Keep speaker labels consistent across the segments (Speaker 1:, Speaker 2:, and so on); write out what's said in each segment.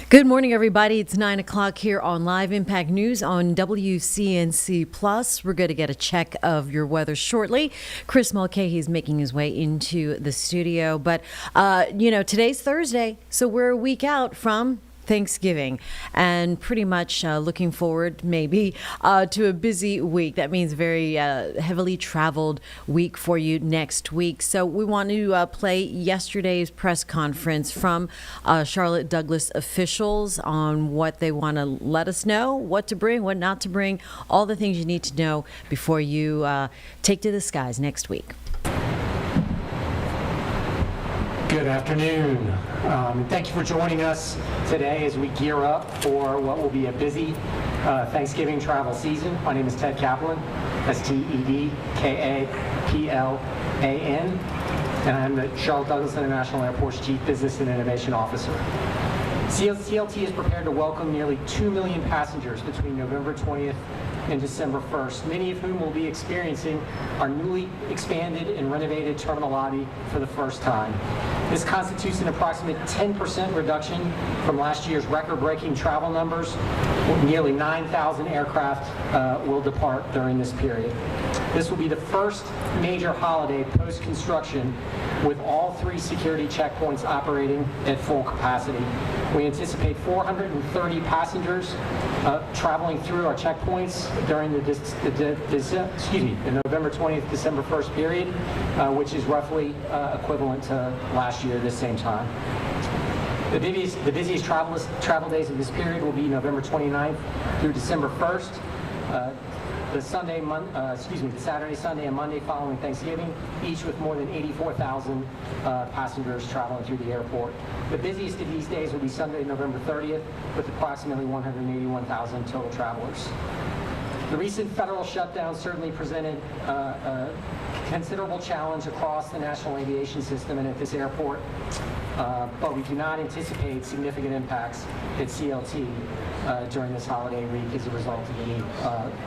Speaker 1: Good morning, everybody. It's 9 o'clock here on Live Impact News on WCNC Plus. We're going to get a check of your weather shortly. Chris Mulcahy is making his way into the studio. But, today's Thursday, so we're a week out from Thanksgiving and pretty much looking forward maybe to a busy week. That means very heavily traveled week for you next week. So we want to play yesterday's press conference from Charlotte Douglas officials on what they want to let us know, what to bring, what not to bring, all the things you need to know before you take to the skies next week.
Speaker 2: Good afternoon. Thank you for joining us today as we gear up for what will be a busy Thanksgiving travel season. My name is Ted Kaplan, STEDKAPLAN, and I'm the Charlotte Douglas International Airport's Chief Business and Innovation Officer. CLT is prepared to welcome nearly 2 million passengers between November 20th and December 1st, many of whom will be experiencing our newly expanded and renovated terminal lobby for the first time. This constitutes an approximate 10% reduction from last year's record-breaking travel numbers. Nearly 9,000 aircraft will depart during this period. This will be the first major holiday post-construction with all 3 security checkpoints operating at full capacity. We anticipate 430 passengers traveling through our checkpoints during the November 20th, December 1st period, which is roughly equivalent to last year at this same time. The busiest travel days of this period will be November 29th through December 1st. The Saturday, Sunday, and Monday following Thanksgiving, each with more than 84,000 passengers traveling through the airport. The busiest of these days will be Sunday, November 30th, with approximately 181,000 total travelers. The recent federal shutdown certainly presented a considerable challenge across the national aviation system and at this airport, but we do not anticipate significant impacts at CLT during this holiday week as a result of any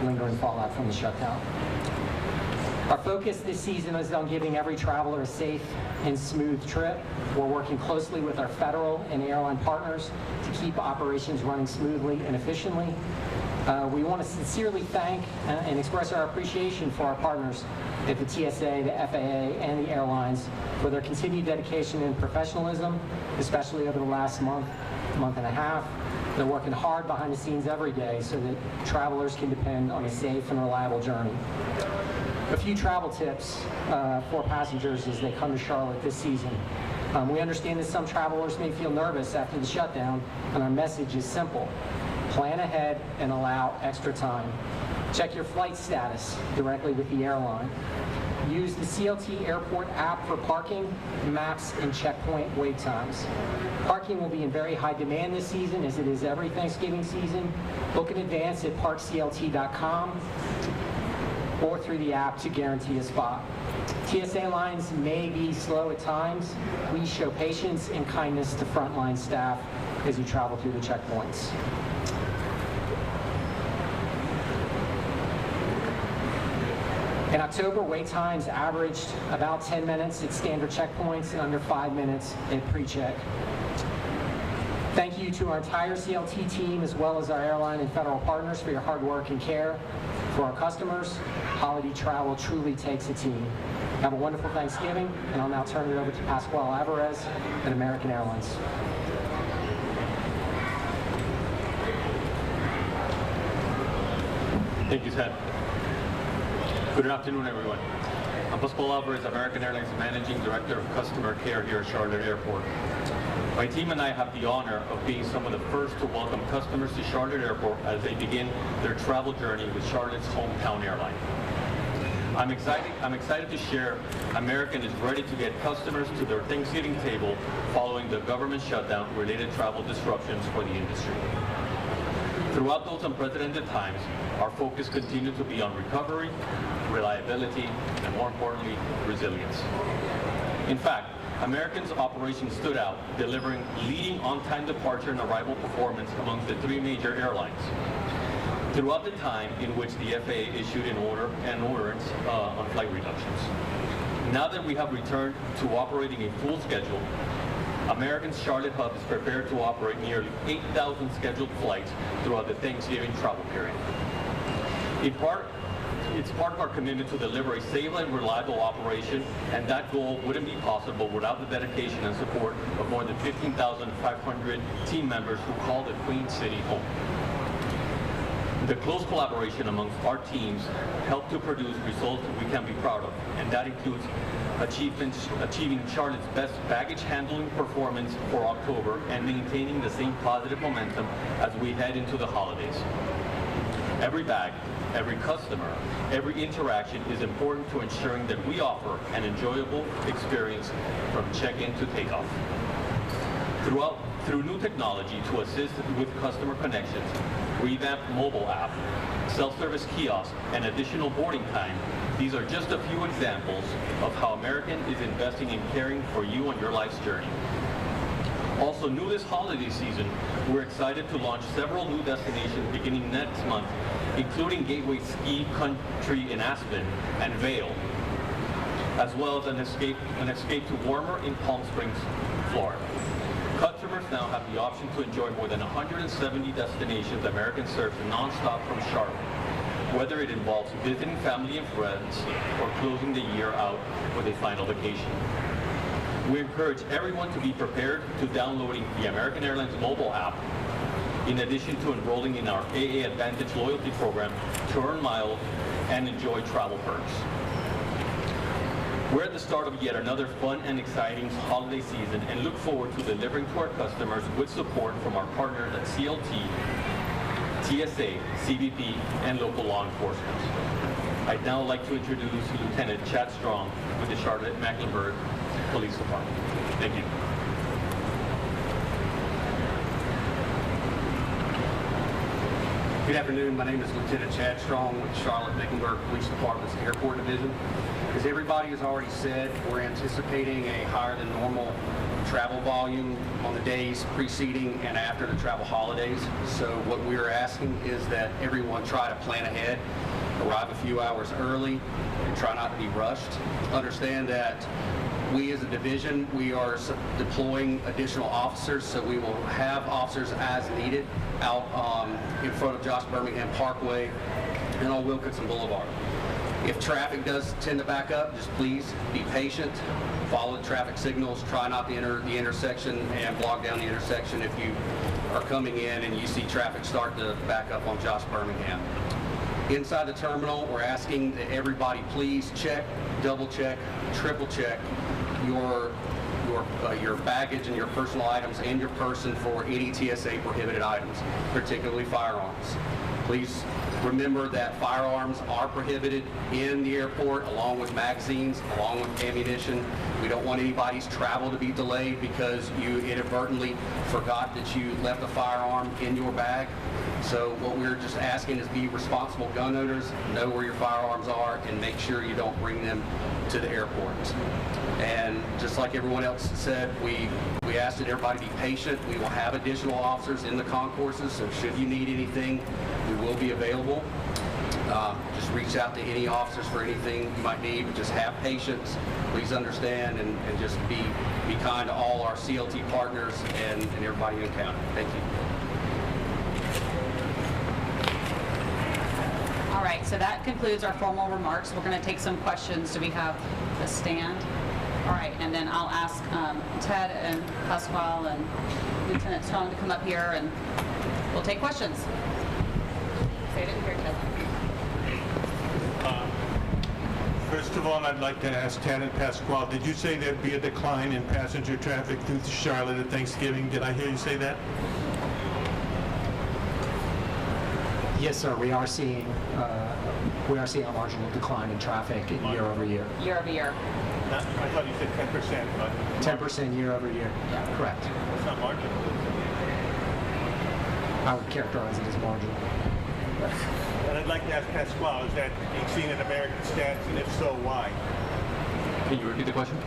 Speaker 2: lingering fallout from the shutdown. Our focus this season is on giving every traveler a safe and smooth trip. We're working closely with our federal and airline partners to keep operations running smoothly and efficiently. We want to sincerely thank and express our appreciation for our partners at the TSA, the FAA, and the airlines for their continued dedication and professionalism, especially over the last month and a half. They're working hard behind the scenes every day so that travelers can depend on a safe and reliable journey. A few travel tips for passengers as they come to Charlotte this season. We understand that some travelers may feel nervous after the shutdown, and our message is simple. Plan ahead and allow extra time. Check your flight status directly with the airline. Use the CLT Airport app for parking, maps, and checkpoint wait times. Parking will be in very high demand this season, as it is every Thanksgiving season. Book in advance at parkclt.com or through the app to guarantee a spot. TSA lines may be slow at times. Please show patience and kindness to frontline staff as you travel through the checkpoints. In October, wait times averaged about 10 minutes at standard checkpoints and under 5 minutes at pre-check. Thank you to our entire CLT team as well as our airline and federal partners for your hard work and care. For our customers, holiday travel truly takes a team. Have a wonderful Thanksgiving, and I'll now turn it over to Pasquale Alvarez at American Airlines.
Speaker 3: Thank you, Ted. Good afternoon, everyone. I'm Pasquale Alvarez, American Airlines Managing Director of Customer Care here at Charlotte Airport. My team and I have the honor of being some of the first to welcome customers to Charlotte Airport as they begin their travel journey with Charlotte's hometown airline. I'm excited to share American is ready to get customers to their Thanksgiving table following the government shutdown related travel disruptions for the industry. Throughout those unprecedented times, our focus continued to be on recovery, reliability, and more importantly, resilience. In fact, American's operation stood out, delivering leading on-time departure and arrival performance amongst the three major airlines. Throughout the time in which the FAA issued an ordinance on flight reductions. Now that we have returned to operating a full schedule, American's Charlotte hub is prepared to operate nearly 8,000 scheduled flights throughout the Thanksgiving travel period. It's part of our commitment to deliver a safe and reliable operation, and that goal wouldn't be possible without the dedication and support of more than 15,500 team members who call the Queen City home. The close collaboration amongst our teams helped to produce results we can be proud of, and that includes achieving Charlotte's best baggage handling performance for October and maintaining the same positive momentum as we head into the holidays. Every bag, every customer, every interaction is important to ensuring that we offer an enjoyable experience from check-in to takeoff. Through new technology to assist with customer connections, revamped mobile app, self-service kiosk, and additional boarding time, these are just a few examples of how American is investing in caring for you on your life's journey. Also new this holiday season, we're excited to launch several new destinations beginning next month, including Gateway Ski Country in Aspen and Vail, as well as an escape to warmer in Palm Springs, Florida. Customers now have the option to enjoy more than 170 destinations American serves non-stop from Charlotte, whether it involves visiting family and friends or closing the year out with a final vacation. We encourage everyone to be prepared to downloading the American Airlines mobile app, in addition to enrolling in our AA Advantage loyalty program to earn miles and enjoy travel perks. We're at the start of yet another fun and exciting holiday season and look forward to delivering to our customers with support from our partners at CLT, TSA, CBP, and local law enforcement. I'd now like to introduce Lieutenant Chad Strong with the Charlotte-Mecklenburg Police Department. Thank you.
Speaker 4: Good afternoon. My name is Lieutenant Chad Strong with Charlotte Mecklenburg Police Department's Airport Division. As everybody has already said, we're anticipating a higher than normal travel volume on the days preceding and after the travel holidays. So what we are asking is that everyone try to plan ahead, arrive a few hours early, and try not to be rushed. Understand that we as a division, we are deploying additional officers, so we will have officers as needed out in front of Josh Birmingham Parkway and on Wilkinson Boulevard. If traffic does tend to back up, just please be patient, follow the traffic signals, try not to enter the intersection and block down the intersection if you are coming in and you see traffic start to back up on Josh Birmingham. Inside the terminal, we're asking that everybody please check, double check, triple check your baggage and your personal items and your person for any TSA prohibited items, particularly firearms. Please remember that firearms are prohibited in the airport along with magazines, along with ammunition. We don't want anybody's travel to be delayed because you inadvertently forgot that you left a firearm in your bag. So what we're just asking is be responsible gun owners, know where your firearms are, and make sure you don't bring them to the airport. And just like everyone else said, we ask that everybody be patient. We will have additional officers in the concourses, so should you need anything, we will be available. Just reach out to any officers for anything you might need, but just have patience. Please understand and just be kind to all our CLT partners and everybody in the county. Thank you.
Speaker 5: All right, so that concludes our formal remarks. We're going to take some questions. Do we have a stand? All right, and then I'll ask Ted and Pasquale and Lieutenant Strong to come up here and we'll take questions. Say it in here, Ted.
Speaker 6: First of all, I'd like to ask Ted and Pasquale, did you say there'd be a decline in passenger traffic through Charlotte at Thanksgiving? Did I hear you say that?
Speaker 2: Yes, sir. We are seeing a marginal decline in traffic year over year.
Speaker 5: Year over year.
Speaker 6: I thought you said 10%, but
Speaker 2: 10% year over year.
Speaker 5: Yeah.
Speaker 2: Correct.
Speaker 6: it's not marginal.
Speaker 2: I would characterize it as marginal.
Speaker 6: And I'd like to ask Pasquale, is that being seen in American stats, and if so, why?
Speaker 3: Can you repeat the question?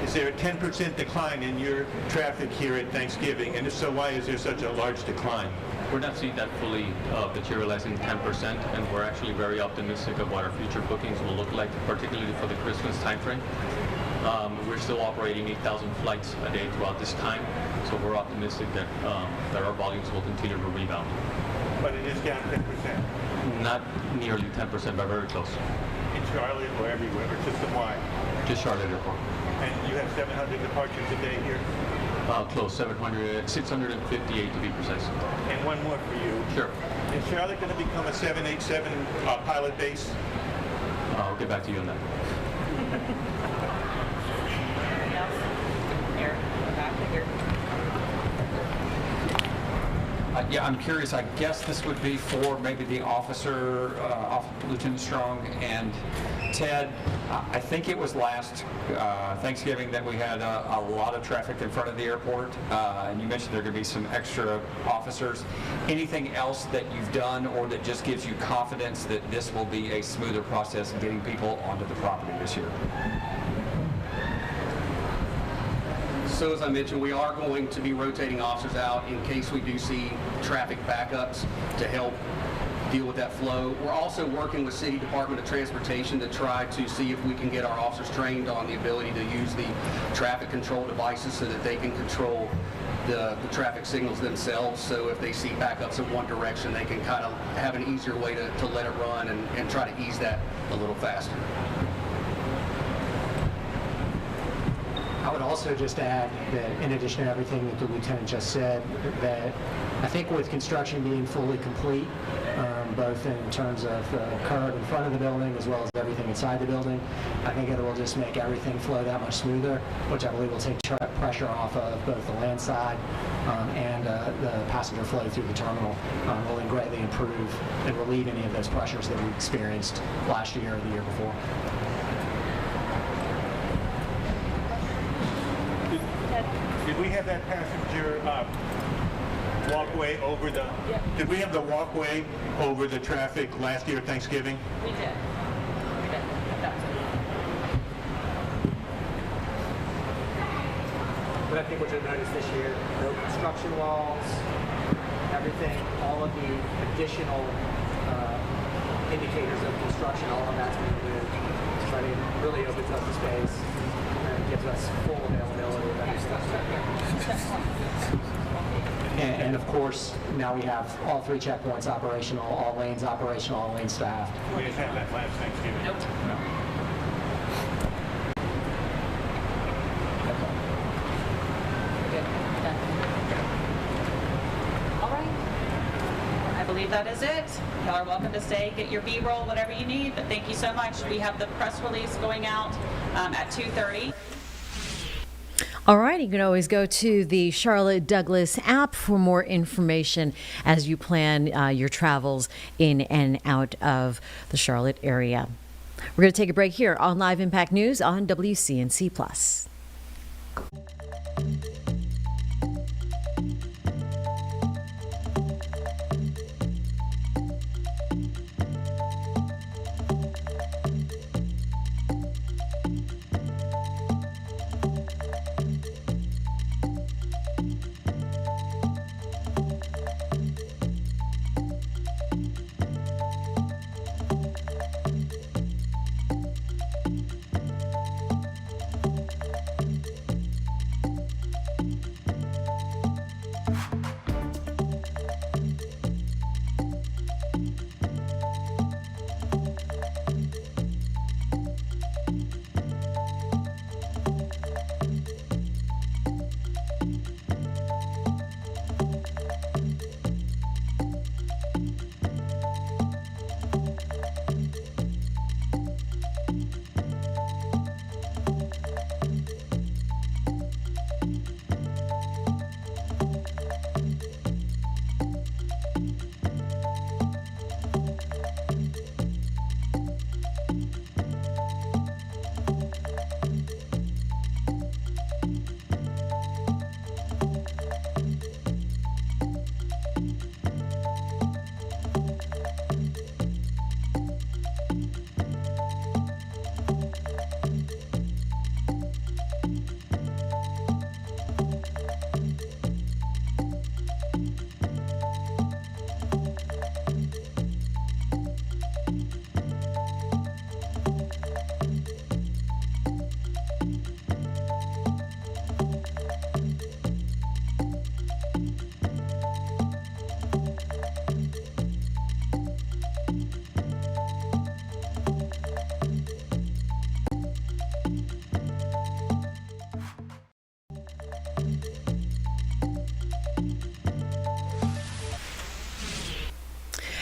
Speaker 6: Is there a 10% decline in your traffic here at Thanksgiving, and if so, why is there such a large decline?
Speaker 3: We're not seeing that fully materializing 10%, and we're actually very optimistic of what our future bookings will look like, particularly for the Christmas timeframe. We're still operating 8,000 flights a day throughout this time, so we're optimistic that our volumes will continue to rebound.
Speaker 6: But it is down 10%.
Speaker 3: Not nearly 10%, but very close.
Speaker 6: In Charlotte or everywhere, or system-wide?
Speaker 3: Just Charlotte Airport.
Speaker 6: And you have 700 departures a day here?
Speaker 3: Close, 658 to be precise.
Speaker 6: And one more for you.
Speaker 3: Sure.
Speaker 6: Is Charlotte going to become a 787 pilot base?
Speaker 3: I'll get back to you on that.
Speaker 5: Anything else? Here, back here.
Speaker 7: Yeah, I'm curious. I guess this would be for maybe the officer, Lieutenant Strong and Ted. I think it was last Thanksgiving that we had a lot of traffic in front of the airport, and you mentioned there could be some extra officers. Anything else that you've done or that just gives you confidence that this will be a smoother process in getting people onto the property this year?
Speaker 4: So as I mentioned, we are going to be rotating officers out in case we do see traffic backups to help deal with that flow. We're also working with City Department of Transportation to try to see if we can get our officers trained on the ability to use the traffic control devices so that they can control the traffic signals themselves. So if they see backups in one direction, they can kind of have an easier way to let it run and try to ease that a little faster.
Speaker 2: I would also just add that in addition to everything that the lieutenant just said, that I think with construction being fully complete, both in terms of the curb in front of the building as well as everything inside the building, I think it will just make everything flow that much smoother, which I believe will take pressure off of both the land side and the passenger flow through the terminal, will greatly improve and relieve any of those pressures that we experienced last year or the year before.
Speaker 6: Did we have that passenger walkway over the, did we have the walkway over the traffic last year Thanksgiving?
Speaker 5: We did.
Speaker 2: But I think what you'll notice this year, no construction walls, everything, all of the additional indicators of construction, all of that's been removed. So I think it really opens up the space and gives us full availability of that stuff. And of course, now we have all 3 checkpoints operational, all lanes operational, all lanes staffed.
Speaker 6: We didn't have that last Thanksgiving.
Speaker 5: Nope.
Speaker 6: No.
Speaker 5: All right. I believe that is it. Y'all are welcome to stay, get your B-roll, whatever you need, but thank you so much. We have the press release going out at 2:30.
Speaker 1: All right, you can always go to the Charlotte Douglas app for more information as you plan your travels in and out of the Charlotte area. We're going to take a break here on Live Impact News on WCNC Plus.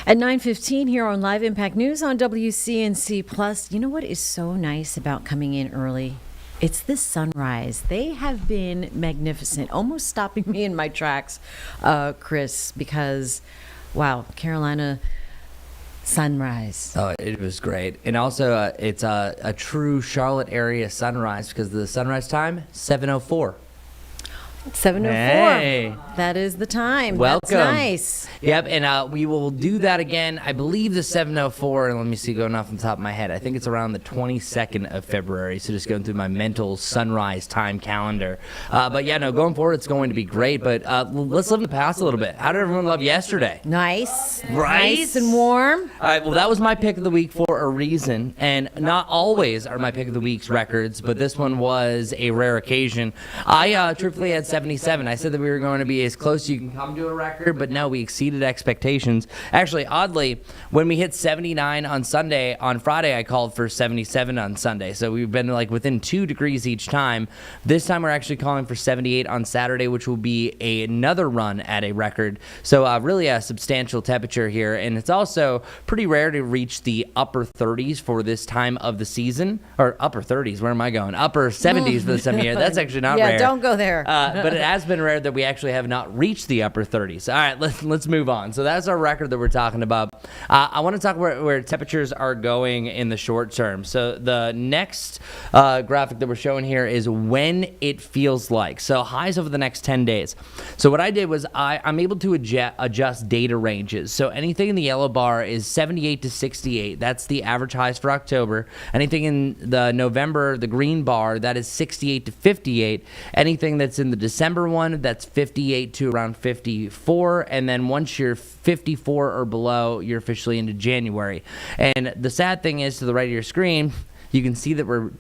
Speaker 1: At 9:15 here on Live Impact News on WCNC Plus. You know what is so nice about coming in early? It's the sunrise. They have been magnificent, almost stopping me in my tracks, Chris, because, wow, Carolina sunrise.
Speaker 8: Oh, it was great. And also, it's a true Charlotte area sunrise because the sunrise time, 7:04.
Speaker 1: 7:04.
Speaker 8: Hey.
Speaker 1: That is the time.
Speaker 8: Welcome.
Speaker 1: That's nice.
Speaker 8: Yep, and we will do that again. I believe the 7:04, and let me see, going off the top of my head, I think it's around the 22nd of February, so just going through my mental sunrise time calendar. But yeah, no, going forward, it's going to be great, but let's live in the past a little bit. How did everyone love yesterday?
Speaker 1: Nice.
Speaker 8: Right?
Speaker 1: Nice and warm.
Speaker 8: All right, well, that was my pick of the week for a reason, and not always are my pick of the week's records, but this one was a rare occasion. I truthfully had 77. I said that we were going to be as close as you can come to a record, but no, we exceeded expectations. Actually, oddly, when we hit 79 on Friday I called for 77 on Sunday, so we've been like within 2 degrees each time. This time we're actually calling for 78 on Saturday, which will be another run at a record, so really a substantial temperature here, and it's also pretty rare to reach the upper 30s for this time of the season, or upper 30s, where am I going? Upper 70s for this time of year. That's actually not rare.
Speaker 1: Yeah, don't go there.
Speaker 8: but it has been rare that we actually have not reached the upper 30s. All right, let's move on. So that's our record that we're talking about. I want to talk where temperatures are going in the short term. So the next graphic that we're showing here is when it feels like. So highs over the next 10 days. So what I did was I'm able to adjust data ranges. So anything in the yellow bar is 78 to 68. That's the average highs for October. Anything in the November, the green bar, that is 68 to 58. Anything that's in the December one, that's 58 to around 54. And then once you're 54 or below, you're officially into January. And the sad thing is, to the right of your screen, you can see that we're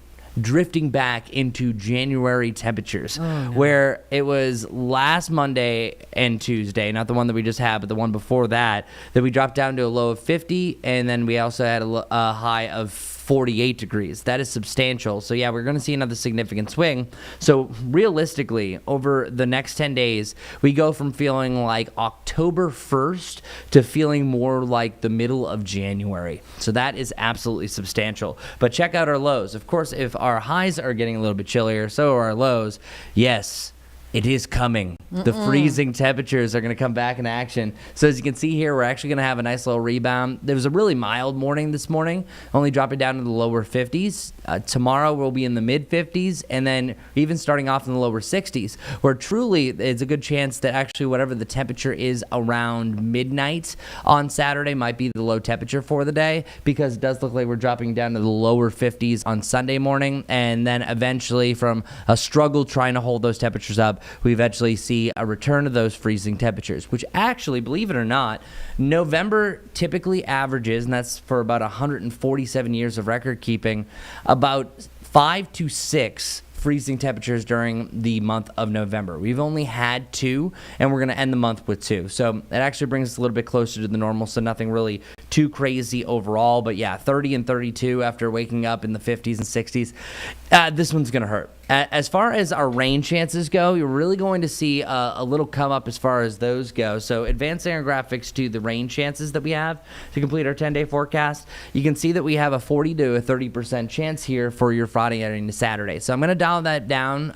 Speaker 8: drifting back into January temperatures, where it was last Monday and Tuesday, not the one that we just had, but the one before that we dropped down to a low of 50, and then we also had a high of 48 degrees. That is substantial. So yeah, we're going to see another significant swing. So realistically, over the next 10 days, we go from feeling like October 1st to feeling more like the middle of January. So that is absolutely substantial. But check out our lows. Of course, if our highs are getting a little bit chillier, so are our lows. Yes, it is coming. The freezing temperatures are going to come back in action. So as you can see here, we're actually going to have a nice little rebound. There was a really mild morning this morning, only dropping down to the lower 50s. Tomorrow we'll be in the mid 50s, and then even starting off in the lower 60s, where truly it's a good chance that actually whatever the temperature is around midnight on Saturday might be the low temperature for the day, because it does look like we're dropping down to the lower 50s on Sunday morning, and then eventually from a struggle trying to hold those temperatures up, we eventually see a return of those freezing temperatures, which actually, believe it or not, November typically averages, and that's for about 147 years of record keeping, about 5 to 6 freezing temperatures during the month of November. We've only had 2, and we're going to end the month with 2. So it actually brings us a little bit closer to the normal, so nothing really too crazy overall. But yeah, 30 and 32 after waking up in the 50s and 60s. This one's going to hurt. As far as our rain chances go, you're really going to see a little come up as far as those go. So advancing our graphics to the rain chances that we have to complete our 10-day forecast, you can see that we have a 40 to a 30% chance here for your Friday into Saturday. So I'm going to dial that down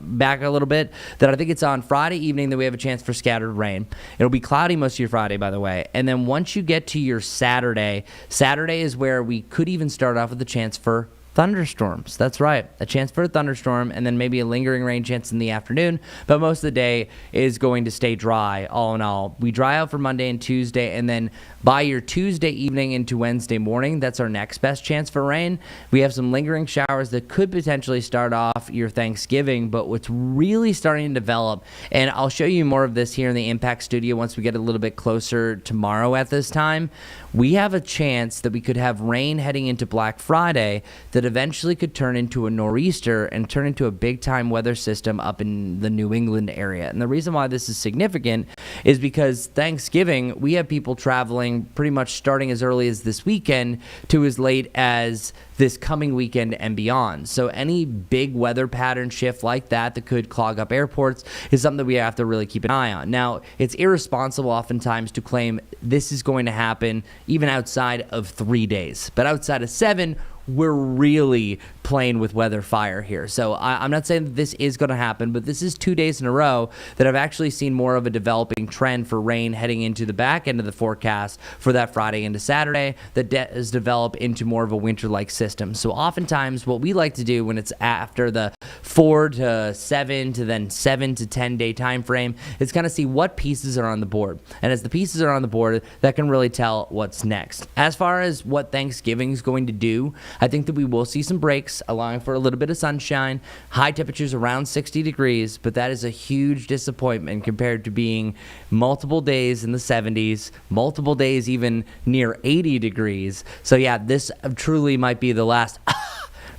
Speaker 8: back a little bit, that I think it's on Friday evening that we have a chance for scattered rain. It'll be cloudy most of your Friday, by the way. And then once you get to your Saturday is where we could even start off with a chance for thunderstorms. That's right, a chance for a thunderstorm, and then maybe a lingering rain chance in the afternoon, but most of the day is going to stay dry. All in all, we dry out for Monday and Tuesday, and then by your Tuesday evening into Wednesday morning, that's our next best chance for rain. We have some lingering showers that could potentially start off your Thanksgiving, but what's really starting to develop, and I'll show you more of this here in the Impact Studio once we get a little bit closer tomorrow at this time, we have a chance that we could have rain heading into Black Friday that eventually could turn into a nor'easter and turn into a big-time weather system up in the New England area. And the reason why this is significant is because Thanksgiving, we have people traveling pretty much starting as early as this weekend to as late as this coming weekend and beyond. So any big weather pattern shift like that could clog up airports is something that we have to really keep an eye on. Now, it's irresponsible oftentimes to claim this is going to happen even outside of 3 days. But outside of 7, we're really playing with weather fire here. So I'm not saying that this is going to happen, but this is 2 days in a row that I've actually seen more of a developing trend for rain heading into the back end of the forecast for that Friday into Saturday that does develop into more of a winter-like system. So oftentimes what we like to do when it's after the 4 to 7 to then 7 to 10 day time frame is kind of see what pieces are on the board. And as the pieces are on the board, that can really tell what's next. As far as what Thanksgiving is going to do, I think that we will see some breaks, allowing for a little bit of sunshine, high temperatures around 60 degrees, but that is a huge disappointment compared to being multiple days in the 70s, multiple days even near 80 degrees. So yeah, this truly might be the last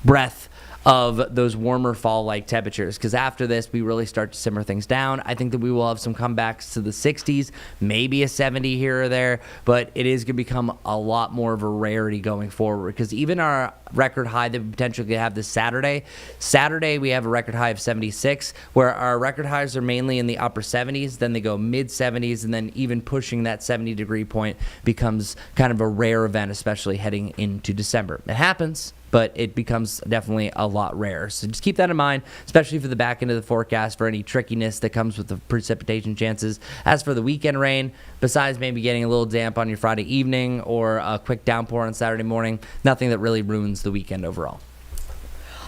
Speaker 8: breath of those warmer fall-like temperatures, because after this we really start to simmer things down. I think that we will have some comebacks to the 60s, maybe a 70 here or there, but it is going to become a lot more of a rarity going forward, because even our record high that we potentially could have this Saturday. Saturday, we have a record high of 76, where our record highs are mainly in the upper 70s, then they go mid 70s, and then even pushing that 70-degree point becomes kind of a rare event, especially heading into December. It happens, but it becomes definitely a lot rarer. So just keep that in mind, especially for the back end of the forecast, for any trickiness that comes with the precipitation chances. As for the weekend rain, besides maybe getting a little damp on your Friday evening or a quick downpour on Saturday morning, nothing that really ruins the weekend overall.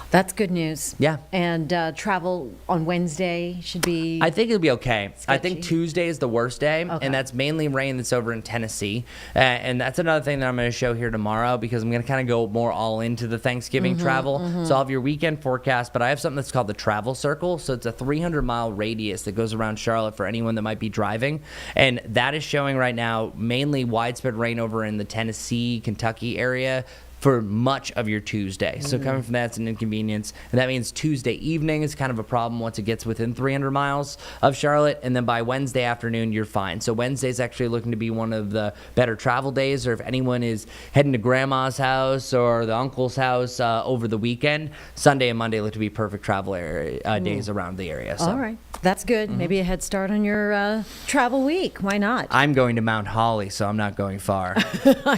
Speaker 1: That's good news.
Speaker 8: Yeah.
Speaker 1: And travel on Wednesday should be...
Speaker 8: I think it'll be okay. I
Speaker 1: sketchy.
Speaker 8: think Tuesday is the worst day,
Speaker 1: Okay.
Speaker 8: and that's mainly rain that's over in Tennessee. And that's another thing that I'm going to show here tomorrow, because I'm going to kind of go more all into the Thanksgiving travel. So I'll have your weekend forecast, but I have something that's called the Travel Circle. So it's a 300-mile radius that goes around Charlotte for anyone that might be driving. And that is showing right now mainly widespread rain over in the Tennessee, Kentucky area for much of your Tuesday. So coming from that, it's an inconvenience. And that means Tuesday evening is kind of a problem once it gets within 300 miles of Charlotte. And then by Wednesday afternoon, you're fine. So Wednesday's actually looking to be one of the better travel days, or if anyone is heading to grandma's house or the uncle's house over the weekend, Sunday and Monday look to be perfect travel days around the area. So.
Speaker 1: All right. That's good. Maybe a head start on your travel week. Why not?
Speaker 8: I'm going to Mount Holly, so I'm not going far.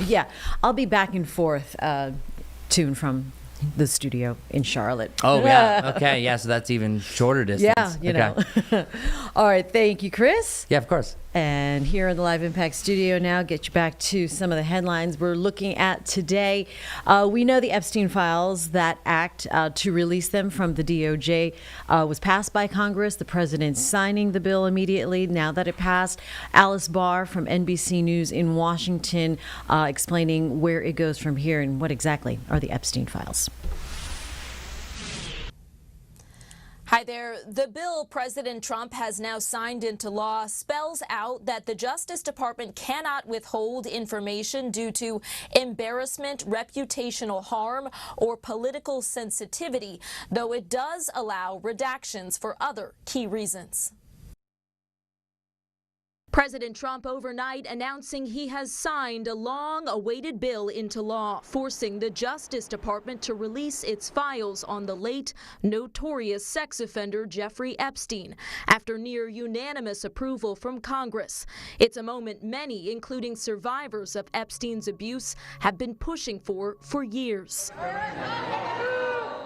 Speaker 1: Yeah. I'll be back and forth to and from the studio in Charlotte.
Speaker 8: Oh, yeah. Okay. Yeah. So that's even shorter distance.
Speaker 1: Yeah, you
Speaker 8: Okay.
Speaker 1: know. All right. Thank you, Chris.
Speaker 8: Yeah, of course.
Speaker 1: And here in the Live Impact studio now, get you back to some of the headlines we're looking at today. We know the Epstein files, that act to release them from the DOJ was passed by Congress. The president signing the bill immediately now that it passed. Alice Barr from NBC News in Washington explaining where it goes from here and what exactly are the Epstein files.
Speaker 9: Hi there. The bill President Trump has now signed into law spells out that the Justice Department cannot withhold information due to embarrassment, reputational harm, or political sensitivity, though it does allow redactions for other key reasons. President Trump overnight announcing he has signed a long-awaited bill into law, forcing the Justice Department to release its files on the late, notorious sex offender Jeffrey Epstein, after near unanimous approval from Congress. It's a moment many, including survivors of Epstein's abuse, have been pushing for years.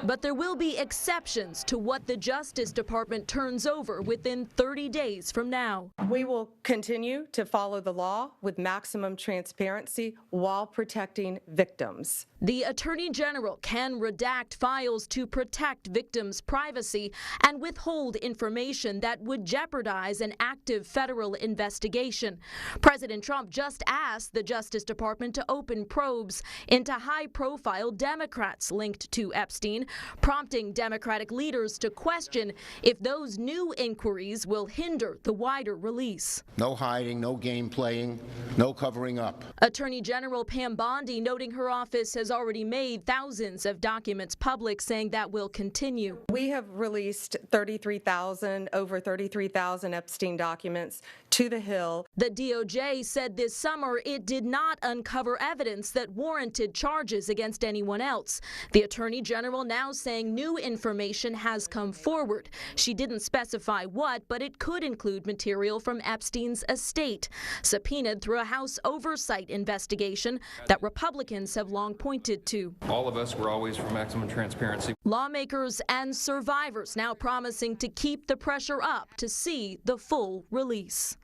Speaker 9: But there will be exceptions to what the Justice Department turns over within 30 days from now.
Speaker 10: We will continue to follow the law with maximum transparency while protecting victims.
Speaker 9: The Attorney General can redact files to protect victims' privacy and withhold information that would jeopardize an active federal investigation. President Trump just asked the Justice Department to open probes into high-profile Democrats linked to Epstein, prompting Democratic leaders to question if those new inquiries will hinder the wider release.
Speaker 11: No hiding, no game playing, no covering up.
Speaker 9: Attorney General Pam Bondi noting her office has already made thousands of documents public, saying that will continue.
Speaker 10: We have released over 33,000 Epstein documents to the Hill.
Speaker 9: The DOJ said this summer it did not uncover evidence that warranted charges against anyone else. The Attorney General now saying new information has come forward. She didn't specify what, but it could include material from Epstein's estate, subpoenaed through a House oversight investigation that Republicans have long pointed to.
Speaker 12: All of us were always for maximum transparency.
Speaker 9: Lawmakers and survivors now promising to keep the pressure up to see the full release.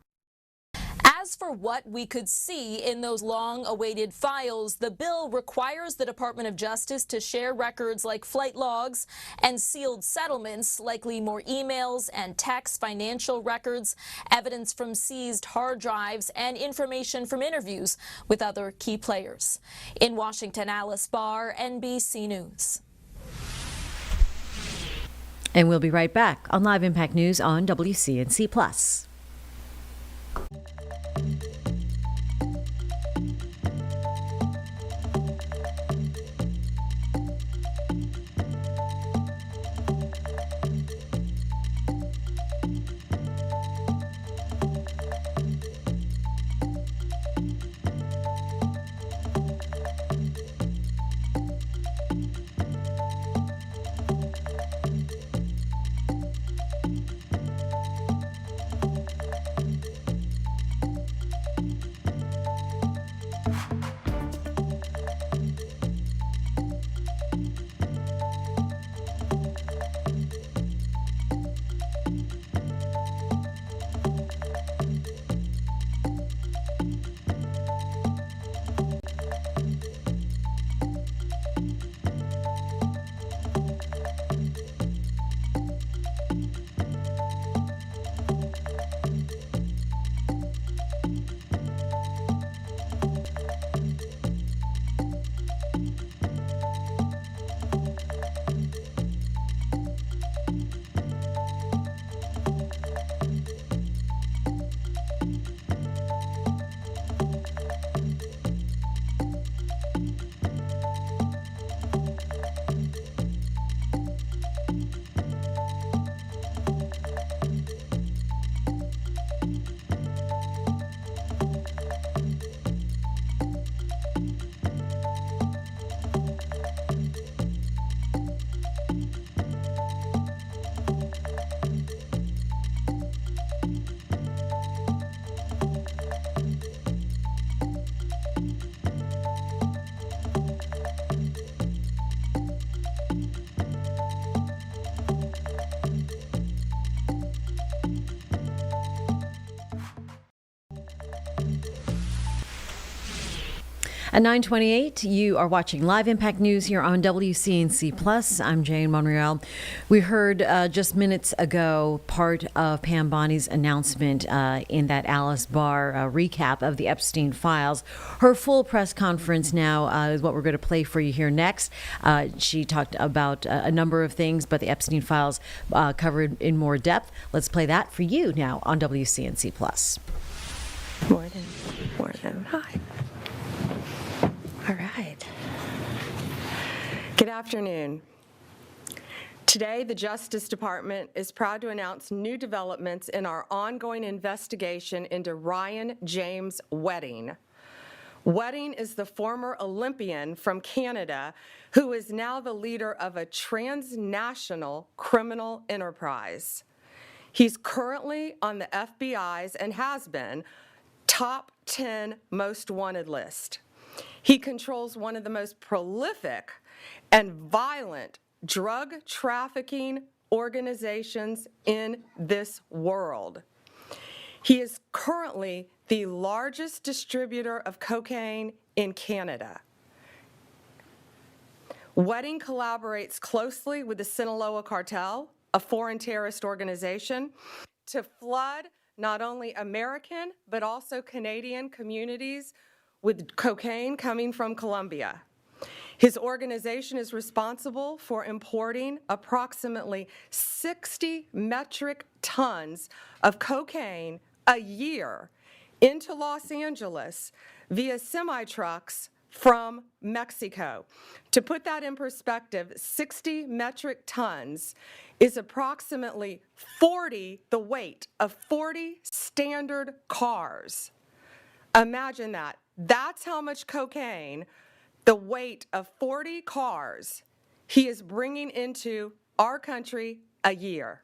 Speaker 9: As for what we could see in those long-awaited files, the bill requires the Department of Justice to share records like flight logs and sealed settlements, likely more emails and text, financial records, evidence from seized hard drives, and information from interviews with other key players. In Washington, Alice Barr, NBC News.
Speaker 1: And we'll be right back on Live Impact News on WCNC Plus. At 9:28, you are watching Live Impact News here on WCNC Plus. I'm Jane Monreal. We heard just minutes ago part of Pam Bonnie's announcement in that Alice Barr recap of the Epstein files. Her full press conference now is what we're going to play for you here next. She talked about a number of things, but the Epstein files covered in more depth. Let's play that for you now on WCNC Plus.
Speaker 10: Morning. Hi. All right. Good afternoon. Today, the Justice Department is proud to announce new developments in our ongoing investigation into Ryan James Wedding. Wedding is the former Olympian from Canada who is now the leader of a transnational criminal enterprise. He's currently on the FBI's and has been top 10 most wanted list. He controls one of the most prolific and violent drug trafficking organizations in this world. He is currently the largest distributor of cocaine in Canada. Wedding collaborates closely with the Sinaloa cartel, a foreign terrorist organization, to flood not only American but also Canadian communities with cocaine coming from Colombia. His organization is responsible for importing approximately 60 metric tons of cocaine a year into Los Angeles via semi-trucks from Mexico. To put that in perspective, 60 metric tons is approximately the weight of 40 standard cars. Imagine that. That's how much cocaine, the weight of 40 cars, he is bringing into our country a year.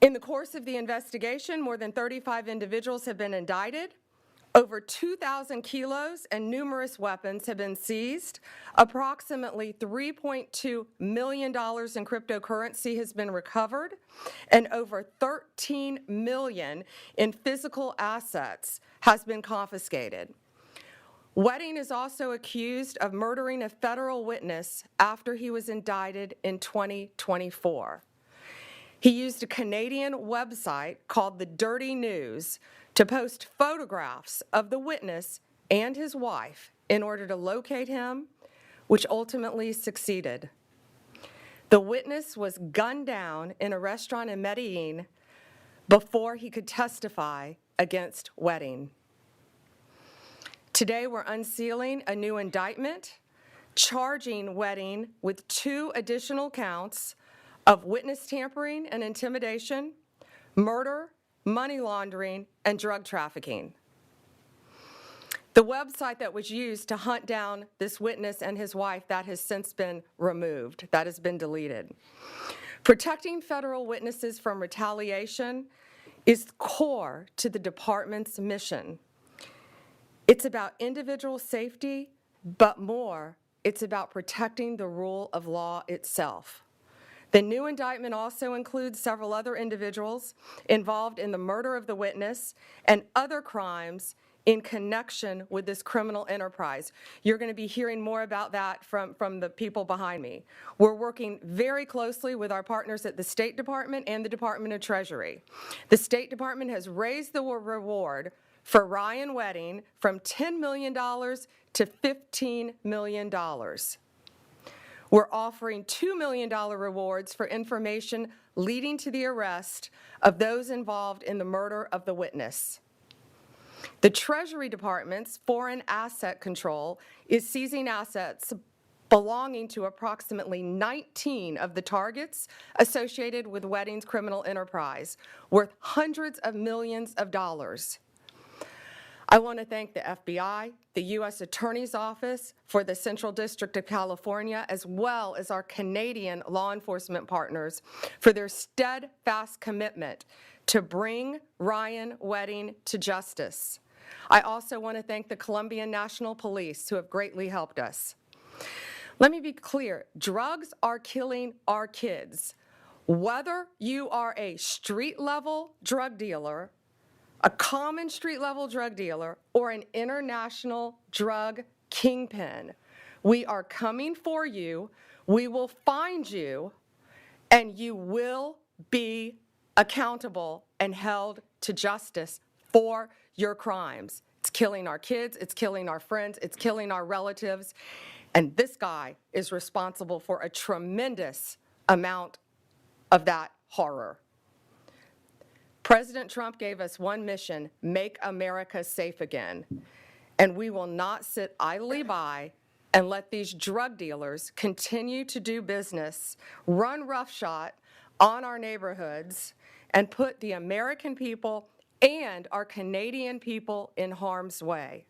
Speaker 10: In the course of the investigation, more than 35 individuals have been indicted. Over 2,000 kilos and numerous weapons have been seized. Approximately $3.2 million in cryptocurrency has been recovered, and over $13 million in physical assets has been confiscated. Wedding is also accused of murdering a federal witness after he was indicted in 2024. He used a Canadian website called The Dirty News to post photographs of the witness and his wife in order to locate him, which ultimately succeeded. The witness was gunned down in a restaurant in Medellin before he could testify against Wedding. Today, we're unsealing a new indictment, charging Wedding with 2 additional counts of witness tampering and intimidation, murder, money laundering, and drug trafficking. The website that was used to hunt down this witness and his wife, that has since been removed. That has been deleted. Protecting federal witnesses from retaliation is core to the department's mission. It's about individual safety, but more, it's about protecting the rule of law itself. The new indictment also includes several other individuals involved in the murder of the witness and other crimes in connection with this criminal enterprise. You're going to be hearing more about that from the people behind me. We're working very closely with our partners at the State Department and the Department of Treasury. The State Department has raised the reward for Ryan Wedding from $10 million to $15 million. We're offering $2 million rewards for information leading to the arrest of those involved in the murder of the witness. The Treasury Department's Foreign Asset Control is seizing assets belonging to approximately 19 of the targets associated with Wedding's criminal enterprise, worth hundreds of millions of dollars. I want to thank the FBI, the U.S. Attorney's Office for the Central District of California, as well as our Canadian law enforcement partners for their steadfast commitment to bring Ryan Wedding to justice. I also want to thank the Colombian National Police, who have greatly helped us. Let me be clear, drugs are killing our kids. Whether you are a street-level drug dealer, a common street-level drug dealer, or an international drug kingpin. We are coming for you. We will find you, and you will be accountable and held to justice for your crimes. It's killing our kids, it's killing our friends, it's killing our relatives, and this guy is responsible for a tremendous amount of that horror. President Trump gave us one mission: make America safe again. And we will not sit idly by and let these drug dealers continue to do business, run roughshod on our neighborhoods, and put the American people and our Canadian people in harm's way.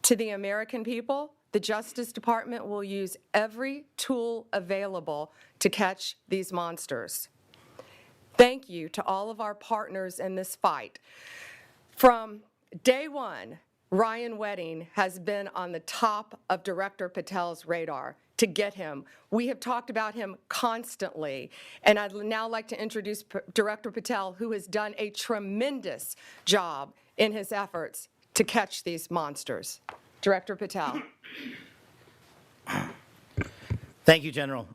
Speaker 10: To the American people, the Justice Department will use every tool available to catch these monsters. Thank you to all of our partners in this fight. From day one, Ryan Wedding has been on the top of Director Patel's radar to get him. We have talked about him constantly, and I'd now like to introduce Director Patel, who has done a tremendous job in his efforts to catch these monsters. Director Patel.
Speaker 13: Thank you, General.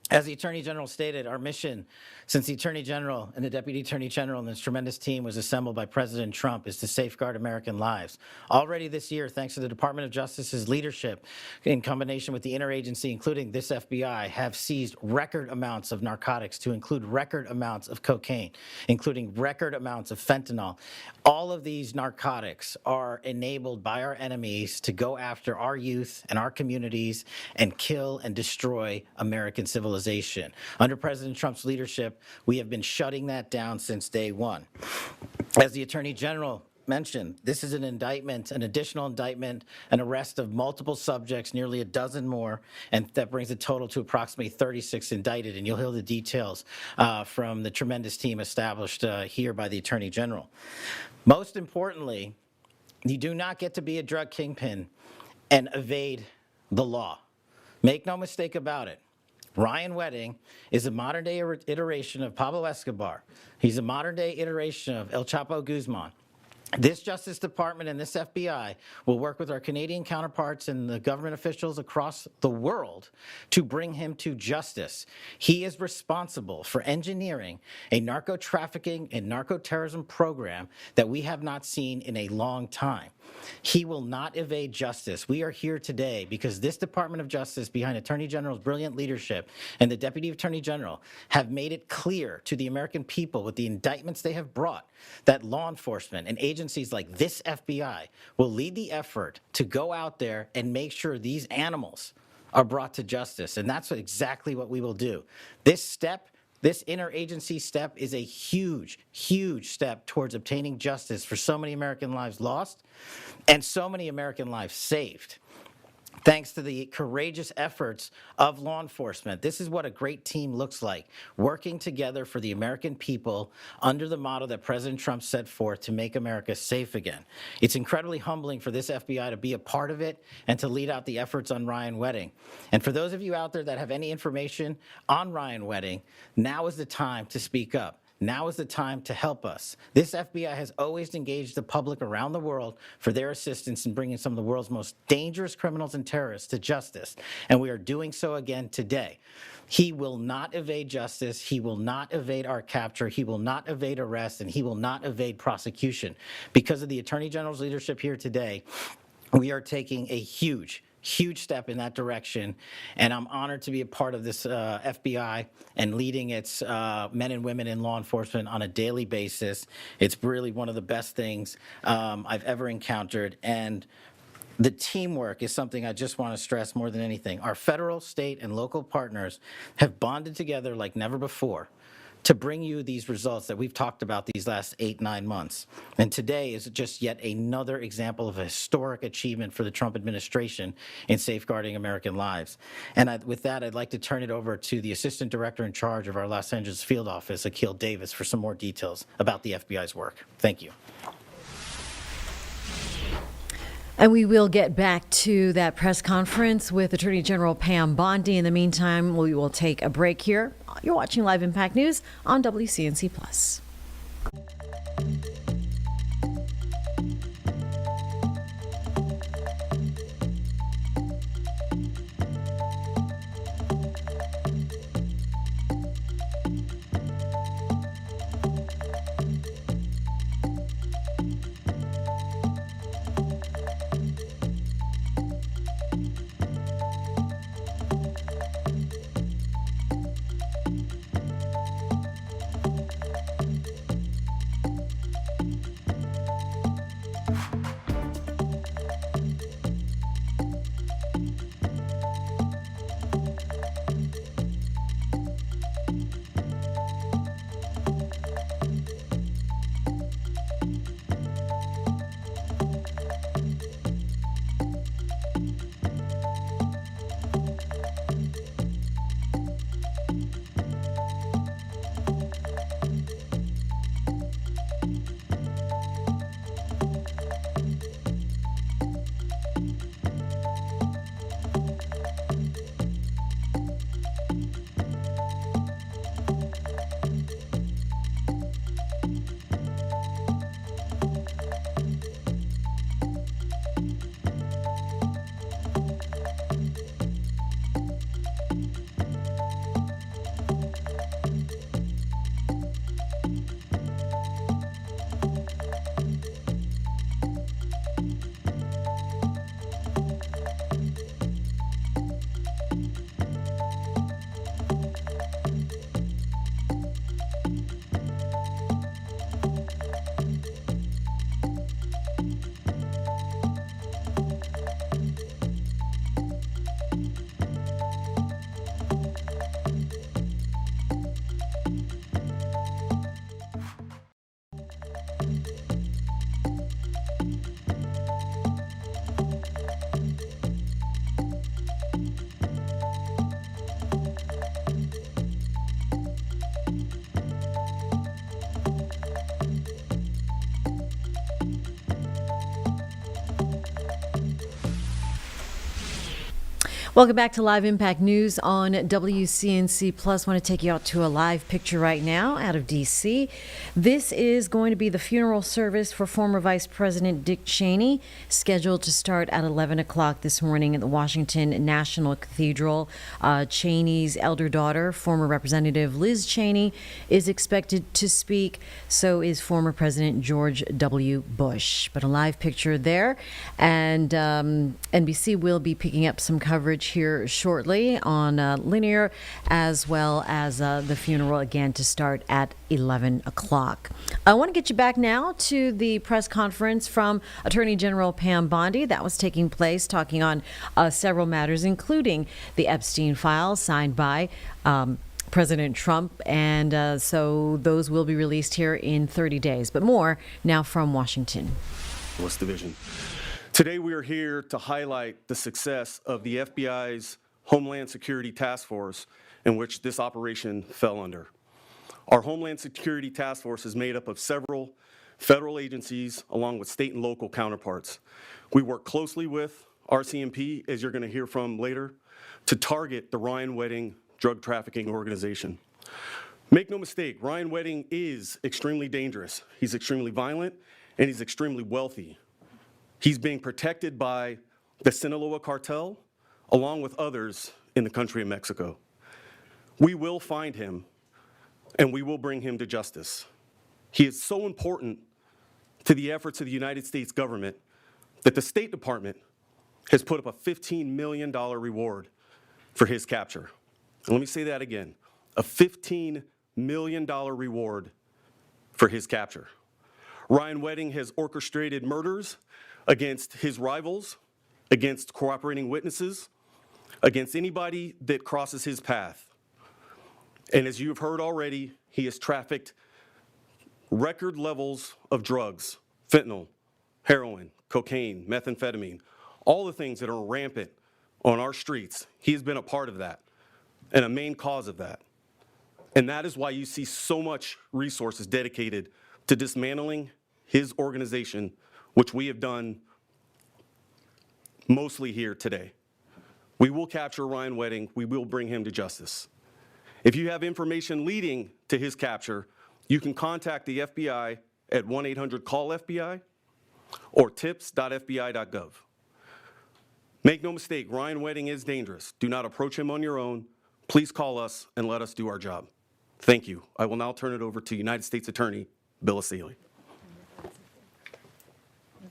Speaker 13: As the Attorney General stated, our mission since the Attorney General and the Deputy Attorney General and this tremendous team was assembled by President Trump is to safeguard American lives. Already this year, thanks to the Department of Justice's leadership, in combination with the interagency, including this FBI, have seized record amounts of narcotics, to include record amounts of cocaine, including record amounts of fentanyl. All of these narcotics are enabled by our enemies to go after our youth and our communities and kill and destroy American civilization. Under President Trump's leadership, we have been shutting that down since day one. As the Attorney General mentioned, this is an indictment, an additional indictment, an arrest of multiple subjects, nearly a dozen more, and that brings the total to approximately 36 indicted, and you'll hear the details from the tremendous team established here by the Attorney General. Most importantly, you do not get to be a drug kingpin and evade the law. Make no mistake about it. Ryan Wedding is a modern-day iteration of Pablo Escobar. He's a modern-day iteration of El Chapo Guzman. This Justice Department and this FBI will work with our Canadian counterparts and the government officials across the world to bring him to justice. He is responsible for engineering a narco-trafficking and narco-terrorism program that we have not seen in a long time. He will not evade justice. We are here today because this Department of Justice, behind Attorney General's brilliant leadership and the Deputy Attorney General, have made it clear to the American people with the indictments they have brought that law enforcement and agencies like this FBI will lead the effort to go out there and make sure these animals are brought to justice. And that's exactly what we will do. This step, this interagency step, is a huge, huge step towards obtaining justice for so many American lives lost and so many American lives saved. Thanks to the courageous efforts of law enforcement. This is what a great team looks like, working together for the American people under the motto that President Trump set forth to make America safe again. It's incredibly humbling for this FBI to be a part of it and to lead out the efforts on Ryan Wedding. And for those of you out there that have any information on Ryan Wedding, now is the time to speak up. Now is the time to help us. This FBI has always engaged the public around the world for their assistance in bringing some of the world's most dangerous criminals and terrorists to justice, and we are doing so again today. He will not evade justice. He will not evade our capture. He will not evade arrest, and he will not evade prosecution. Because of the Attorney General's leadership here today, we are taking a huge step in that direction, and I'm honored to be a part of this FBI and leading its men and women in law enforcement on a daily basis. It's really one of the best things I've ever encountered, and the teamwork is something I just want to stress more than anything. Our federal, state, and local partners have bonded together like never before to bring you these results that we've talked about these last 8-9 months. And today is just yet another example of a historic achievement for the Trump administration in safeguarding American lives. And with that, I'd like to turn it over to the Assistant Director in charge of our Los Angeles field office, Akil Davis, for some more details about the FBI's work. Thank you.
Speaker 1: And we will get back to that press conference with Attorney General Pam Bondi. In the meantime, we will take a break here. You're watching Live Impact News on WCNC Plus. Welcome back to Live Impact News on WCNC Plus. Want to take you out to a live picture right now out of D.C. This is going to be the funeral service for former Vice President Dick Cheney, scheduled to start at 11 o'clock this morning at the Washington National Cathedral. Cheney's elder daughter, former Representative Liz Cheney, is expected to speak. So is former President George W. Bush. But a live picture there. And NBC will be picking up some coverage here shortly on linear, as well as the funeral again to start at 11 o'clock. I want to get you back now to the press conference from Attorney General Pam Bondi that was taking place, talking on several matters, including the Epstein files signed by President Trump, and so those will be released here in 30 days. But more now from Washington.
Speaker 14: West Division. Today we are here to highlight the success of the FBI's Homeland Security Task Force in which this operation fell under. Our Homeland Security Task Force is made up of several federal agencies along with state and local counterparts. We work closely with RCMP, as you're going to hear from later, to target the Ryan Wedding drug trafficking organization. Make no mistake, Ryan Wedding is extremely dangerous. He's extremely violent and he's extremely wealthy. He's being protected by the Sinaloa cartel, along with others in the country of Mexico. We will find him, and we will bring him to justice. He is so important to the efforts of the United States government that the State Department has put up a $15 million reward for his capture. And let me say that again, a $15 million reward for his capture. Ryan Wedding has orchestrated murders against his rivals, against cooperating witnesses, against anybody that crosses his path. And as you've heard already, he has trafficked record levels of drugs, fentanyl, heroin, cocaine, methamphetamine, all the things that are rampant on our streets. He has been a part of that and a main cause of that. And that is why you see so much resources dedicated to dismantling his organization, which we have done mostly here today. We will capture Ryan Wedding. We will bring him to justice. If you have information leading to his capture, you can contact the FBI at 1-800-CALL-FBI or tips.fbi.gov. Make no mistake, Ryan Wedding is dangerous. Do not approach him on your own. Please call us and let us do our job. Thank you. I will now turn it over to United States Attorney Bill Asaley.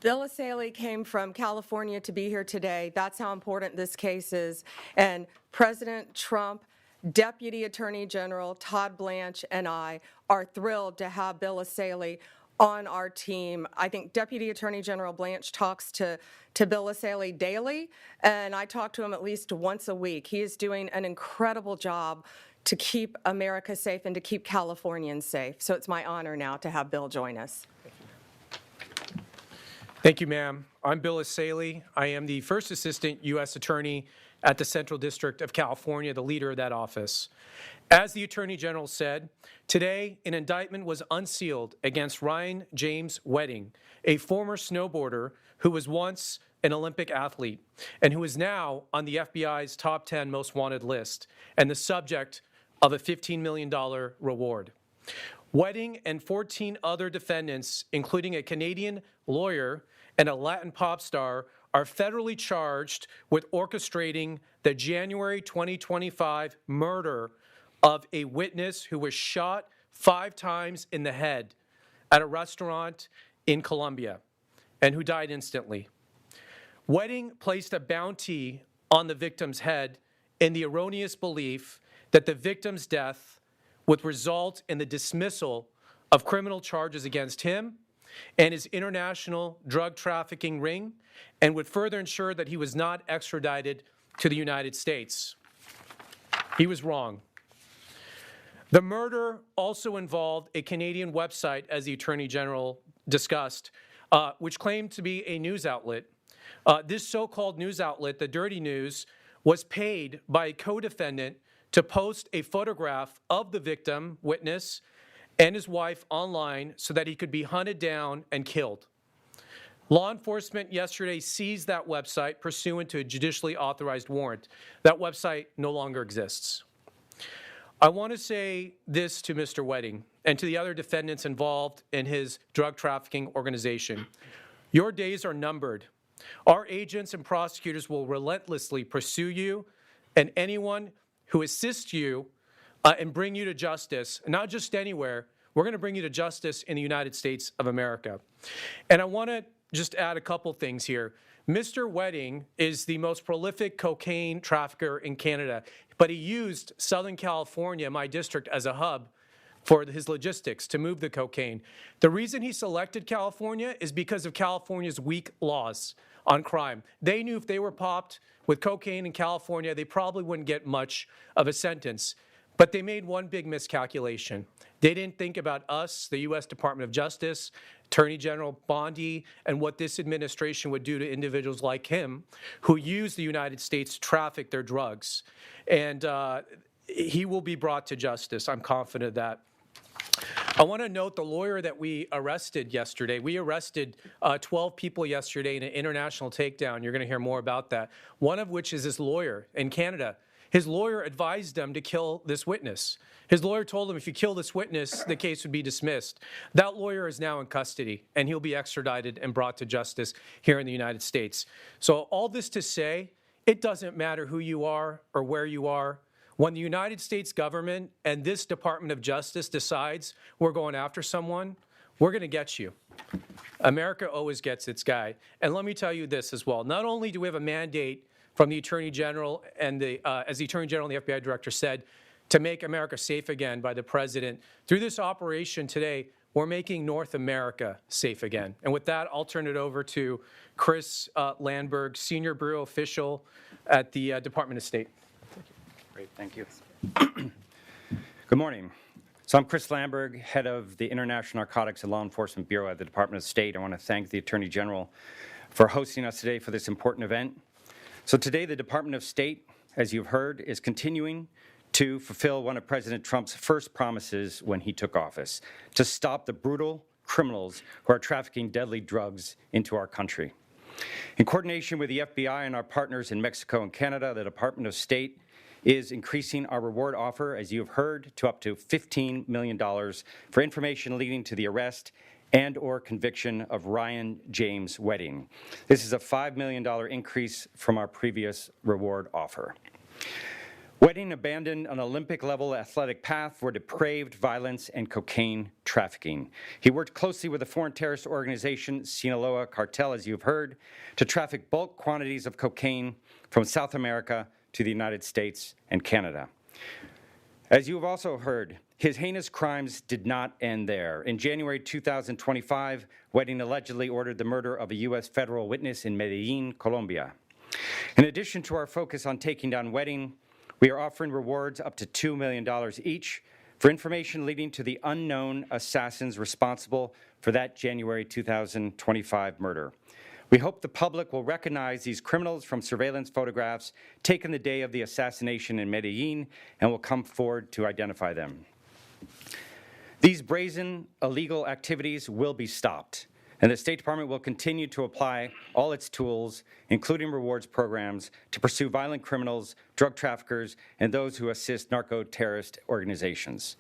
Speaker 10: Bill Asaley came from California to be here today. That's how important this case is. And President Trump, Deputy Attorney General Todd Blanche, and I are thrilled to have Bill Asaley on our team. I think Deputy Attorney General Blanche talks to Bill Asaley daily, and I talk to him at least once a week. He is doing an incredible job to keep America safe and to keep Californians safe. So it's my honor now to have Bill join us.
Speaker 15: Thank you, ma'am. I'm Bill Asaley. I am the First Assistant U.S. Attorney at the Central District of California, the leader of that office. As the Attorney General said, today an indictment was unsealed against Ryan James Wedding, a former snowboarder who was once an Olympic athlete and who is now on the FBI's top 10 most wanted list and the subject of a $15 million reward. Wedding and 14 other defendants, including a Canadian lawyer and a Latin pop star, are federally charged with orchestrating the January 2025 murder of a witness who was shot 5 times in the head at a restaurant in Colombia and who died instantly. Wedding placed a bounty on the victim's head in the erroneous belief that the victim's death would result in the dismissal of criminal charges against him and his international drug trafficking ring, and would further ensure that he was not extradited to the United States. He was wrong. The murder also involved a Canadian website, as the Attorney General discussed, which claimed to be a news outlet. This so-called news outlet, the Dirty News, was paid by a co-defendant to post a photograph of the victim, witness, and his wife online so that he could be hunted down and killed. Law enforcement yesterday seized that website pursuant to a judicially authorized warrant. That website no longer exists. I want to say this to Mr. Wedding and to the other defendants involved in his drug trafficking organization. Your days are numbered. Our agents and prosecutors will relentlessly pursue you and anyone who assists you and bring you to justice, not just anywhere. We're going to bring you to justice in the United States of America. And I want to just add a couple things here. Mr. Wedding is the most prolific cocaine trafficker in Canada, but he used Southern California, my district, as a hub for his logistics to move the cocaine. The reason he selected California is because of California's weak laws on crime. They knew if they were popped with cocaine in California, they probably wouldn't get much of a sentence. But they made one big miscalculation. They didn't think about us, the U.S. Department of Justice, Attorney General Bondi, and what this administration would do to individuals like him who use the United States to traffic their drugs. And he will be brought to justice. I'm confident of that. I want to note the lawyer that we arrested yesterday. We arrested 12 people yesterday in an international takedown. You're going to hear more about that. One of which is this lawyer in Canada. His lawyer advised them to kill this witness. His lawyer told him if you kill this witness, the case would be dismissed. That lawyer is now in custody, and he'll be extradited and brought to justice here in the United States. So all this to say, it doesn't matter who you are or where you are. When the United States government and this Department of Justice decides we're going after someone, we're going to get you. America always gets its guy. And let me tell you this as well. Not only do we have a mandate from the Attorney General and as the Attorney General and the FBI Director said, to make America safe again by the President. Through this operation today, we're making North America safe again. And with that, I'll turn it over to Chris Landberg, Senior Bureau Official at the Department of State.
Speaker 16: Great, thank you. Good morning. So I'm Chris Landberg, head of the International Narcotics and Law Enforcement Bureau at the Department of State. I want to thank the Attorney General for hosting us today for this important event. So today, the Department of State, as you've heard, is continuing to fulfill one of President Trump's first promises when he took office, to stop the brutal criminals who are trafficking deadly drugs into our country. In coordination with the FBI and our partners in Mexico and Canada, the Department of State is increasing our reward offer, as you have heard, to up to $15 million for information leading to the arrest and/or conviction of Ryan James Wedding. This is a $5 million increase from our previous reward offer. Wedding abandoned an Olympic-level athletic path for depraved violence and cocaine trafficking. He worked closely with the foreign terrorist organization Sinaloa Cartel, as you've heard, to traffic bulk quantities of cocaine from South America to the United States and Canada. As you have also heard, his heinous crimes did not end there. In January 2025, Wedding allegedly ordered the murder of a U.S. federal witness in Medellin, Colombia. In addition to our focus on taking down Wedding, we are offering rewards up to $2 million each for information leading to the unknown assassins responsible for that January 2025 murder. We hope the public will recognize these criminals from surveillance photographs taken the day of the assassination in Medellin and will come forward to identify them. These brazen, illegal activities will be stopped, and the State Department will continue to apply all its tools, including rewards programs, to pursue violent criminals, drug traffickers, and those who assist narco-terrorist organizations.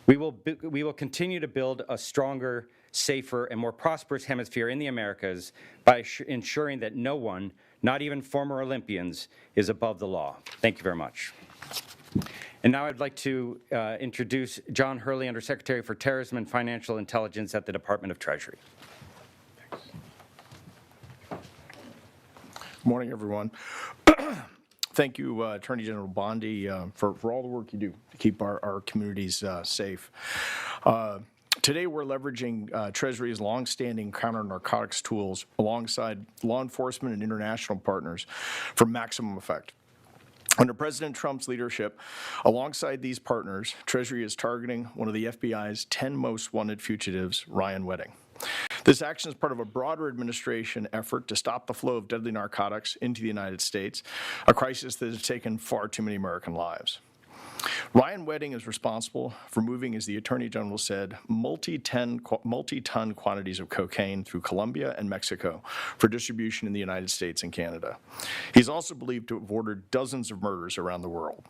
Speaker 16: We will continue to build a stronger, safer, and more prosperous hemisphere in the Americas by ensuring that no one, not even former Olympians, is above the law. Thank you very much. And now I'd like to introduce John Hurley, Undersecretary for Terrorism and Financial Intelligence at the Department of Treasury.
Speaker 17: Good morning, everyone. Thank you, Attorney General Bondi, for all the work you do to keep our communities safe. Today, we're leveraging Treasury's longstanding counter-narcotics tools alongside law enforcement and international partners for maximum effect. Under President Trump's leadership, alongside these partners, Treasury is targeting one of the FBI's 10 most wanted fugitives, Ryan Wedding. This action is part of a broader administration effort to stop the flow of deadly narcotics into the United States, a crisis that has taken far too many American lives. Ryan Wedding is responsible for moving, as the Attorney General said, multi-ton quantities of cocaine through Colombia and Mexico for distribution in the United States and Canada. He's also believed to have ordered dozens of murders around the world.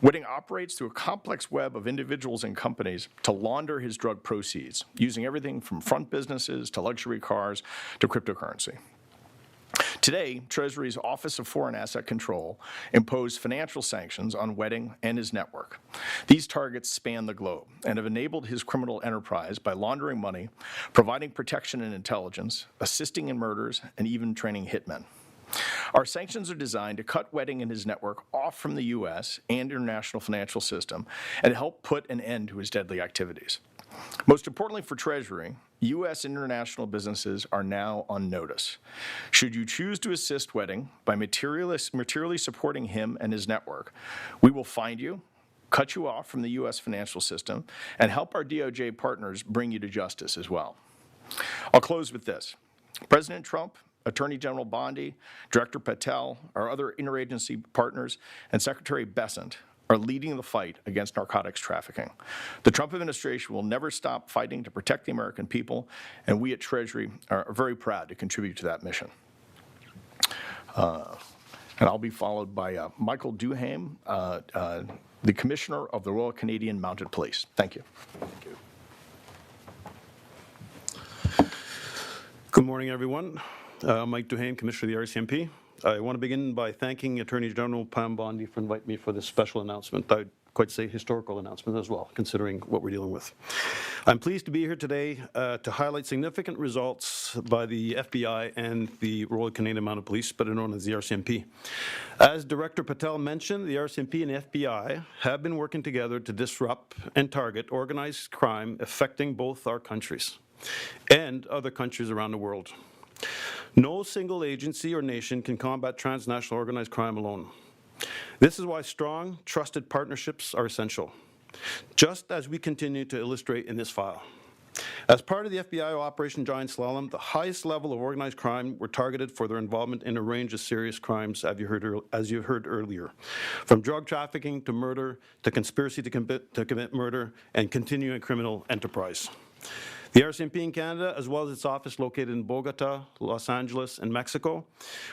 Speaker 17: Wedding operates through a complex web of individuals and companies to launder his drug proceeds, using everything from front businesses to luxury cars to cryptocurrency. Today, Treasury's Office of Foreign Asset Control imposed financial sanctions on Wedding and his network. These targets span the globe and have enabled his criminal enterprise by laundering money, providing protection and intelligence, assisting in murders, and even training hitmen. Our sanctions are designed to cut Wedding and his network off from the U.S. and international financial system and help put an end to his deadly activities. Most importantly for Treasury, U.S. and international businesses are now on notice. Should you choose to assist Wedding by materially supporting him and his network, we will find you, cut you off from the U.S. financial system, and help our DOJ partners bring you to justice as well. I'll close with this. President Trump, Attorney General Bondi, Director Patel, our other interagency partners, and Secretary Bessent are leading the fight against narcotics trafficking. The Trump administration will never stop fighting to protect the American people, and we at Treasury are very proud to contribute to that mission. And I'll be followed by Michael Duham, the Commissioner of the Royal Canadian Mounted Police. Thank you.
Speaker 18: Good morning, everyone. Mike Duhame, Commissioner of the RCMP. I want to begin by thanking Attorney General Pam Bondi for inviting me for this special announcement. I would quite say historical announcement as well, considering what we're dealing with. I'm pleased to be here today to highlight significant results by the FBI and the Royal Canadian Mounted Police, better known as the RCMP. As Director Patel mentioned, the RCMP and FBI have been working together to disrupt and target organized crime affecting both our countries and other countries around the world. No single agency or nation can combat transnational organized crime alone. This is why strong, trusted partnerships are essential, just as we continue to illustrate in this file. As part of the FBI Operation Giant Slalom, the highest level of organized crime were targeted for their involvement in a range of serious crimes, as you heard earlier, from drug trafficking to murder to conspiracy to commit murder and continuing criminal enterprise. The RCMP in Canada, as well as its office located in Bogota, Los Angeles, and Mexico,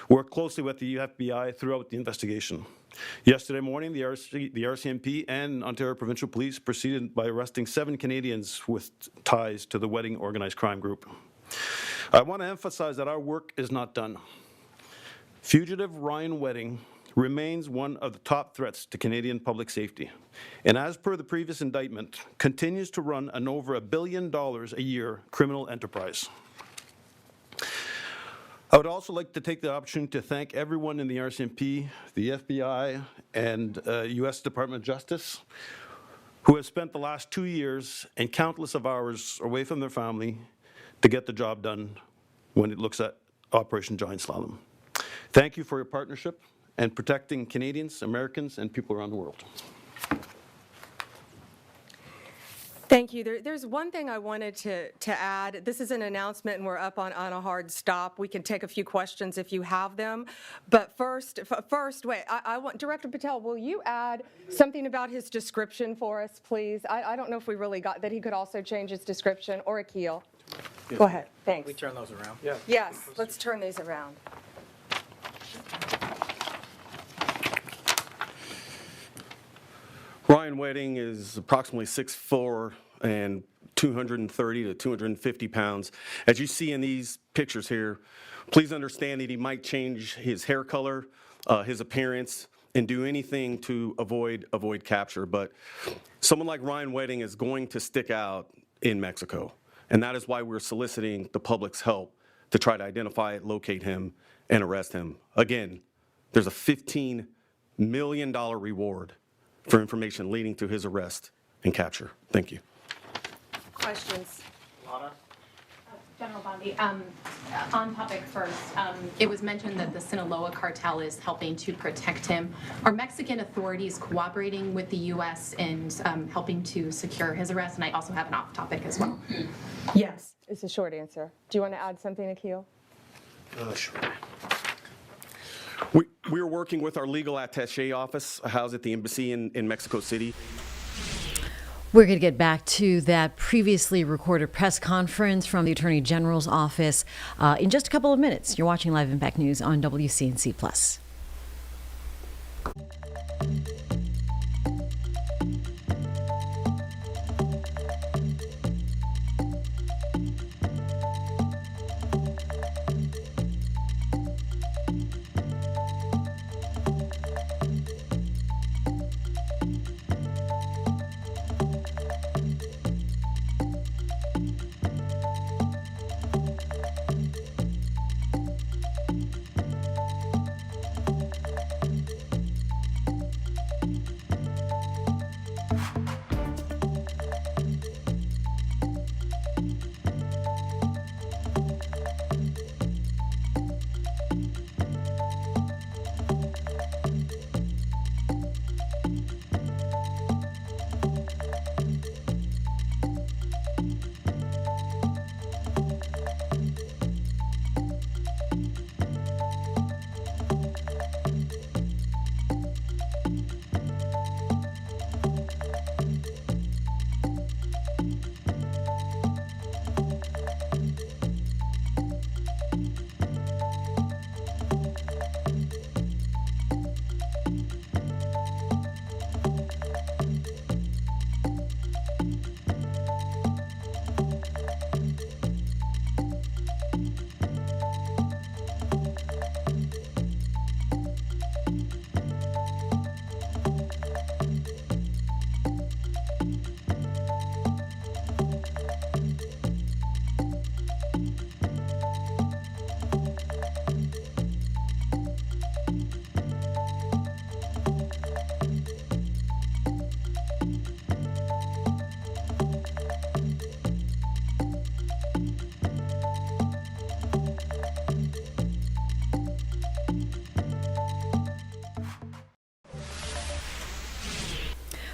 Speaker 18: worked closely with the FBI throughout the investigation. Yesterday morning, the RCMP and Ontario Provincial Police proceeded by arresting 7 Canadians with ties to the Wedding organized crime group. I want to emphasize that our work is not done. Fugitive Ryan Wedding remains one of the top threats to Canadian public safety, and as per the previous indictment, continues to run an over $1 billion a year criminal enterprise. I would also like to take the opportunity to thank everyone in the RCMP, the FBI, and U.S. Department of Justice who have spent the last 2 years and countless of hours away from their family to get the job done when it looks at Operation Giant Slalom. Thank you for your partnership and protecting Canadians, Americans, and people around the world.
Speaker 10: Thank you. There's one thing I wanted to add. This is an announcement, and we're up on a hard stop. We can take a few questions if you have them. But first, wait, I want, Director Patel, will you add something about his description for us, please? I don't know if we really got that he could also change his description, or Akil.
Speaker 13: Yes.
Speaker 10: Go ahead. Thanks.
Speaker 13: We turn those around?
Speaker 10: Yeah. Yes, let's turn these around.
Speaker 14: Ryan Wedding is approximately 6'4" and 230 to 250 pounds. As you see in these pictures here, please understand that he might change his hair color, his appearance, and do anything to avoid capture. But someone like Ryan Wedding is going to stick out in Mexico, and that is why we're soliciting the public's help to try to identify, locate him, and arrest him. Again, there's a $15 million reward for information leading to his arrest and capture. Thank you.
Speaker 10: Questions?
Speaker 19: General Bondi, on topic first, it was mentioned that the Sinaloa cartel is helping to protect him. Are Mexican authorities cooperating with the U.S. and helping to secure his arrest? And I also have an off topic as well.
Speaker 10: Yes, it's a short answer. Do you want to add something, Akil?
Speaker 14: Sure. We are working with our legal attaché office housed at the embassy in Mexico City.
Speaker 1: We're going to get back to that previously recorded press conference from the Attorney General's office in just a couple of minutes. You're watching Live Impact News on WCNC Plus.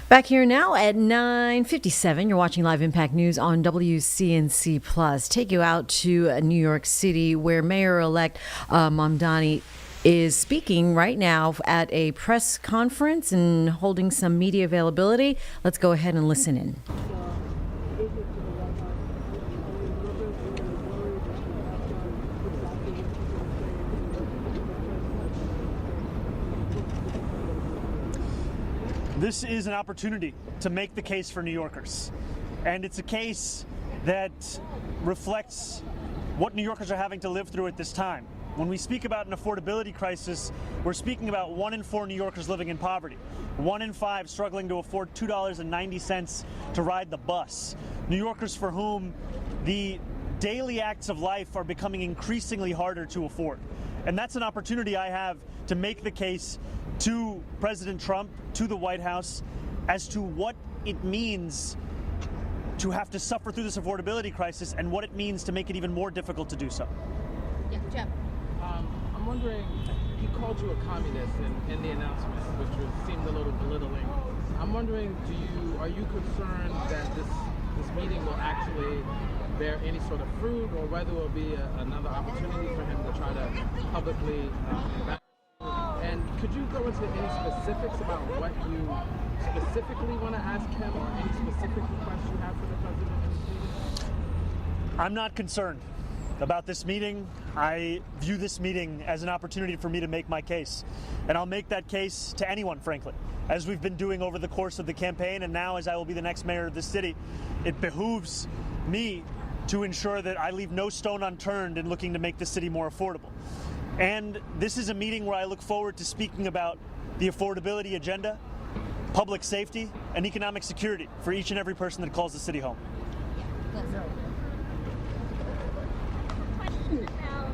Speaker 1: Back here now at 9:57, you're watching Live Impact News on WCNC Plus. Take you out to New York City, where Mayor-elect Mamdani is speaking right now at a press conference and holding some media availability. Let's go ahead and listen in.
Speaker 20: This is an opportunity to make the case for New Yorkers. And it's a case that reflects what New Yorkers are having to live through at this time. When we speak about an affordability crisis, we're speaking about 1 in 4 New Yorkers living in poverty, 1 in 5 struggling to afford $2.90 to ride the bus. New Yorkers for whom the daily acts of life are becoming increasingly harder to afford. And that's an opportunity I have to make the case to President Trump, to the White House, as to what it means to have to suffer through this affordability crisis and what it means to make it even more difficult to do so.
Speaker 21: Yeah, Jeff. I'm wondering, he called you a communist in the announcement, which seemed a little belittling. I'm wondering, are you concerned that this meeting will actually bear any sort of fruit, or whether it will be another opportunity for him to try to publicly and could you go into any specifics about what you specifically want to ask him, or any specific requests you have for the president in this meeting?
Speaker 20: I'm not concerned about this meeting. I view this meeting as an opportunity for me to make my case. And I'll make that case to anyone, frankly, as we've been doing over the course of the campaign, and now as I will be the next mayor of this city. It behooves me to ensure that I leave no stone unturned in looking to make this city more affordable. And this is a meeting where I look forward to speaking about the affordability agenda, public safety, and economic security for each and every person that calls the city home.
Speaker 22: Question about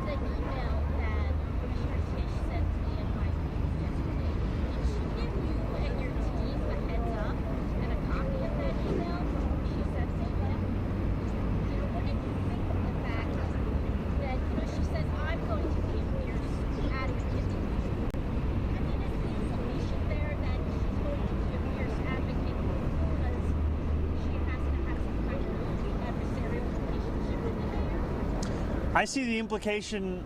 Speaker 22: the email that Commissioner Tisch sent to the advisory yesterday. Did she give you and your team a heads up and a copy of that email before she sent it? What did you think of the fact that, she says, I'm going to be a fierce advocate to you? I mean, is the implication there that she's going to be a fierce advocate because she has to have some kind of adversarial relationship with the mayor?
Speaker 20: I see the implication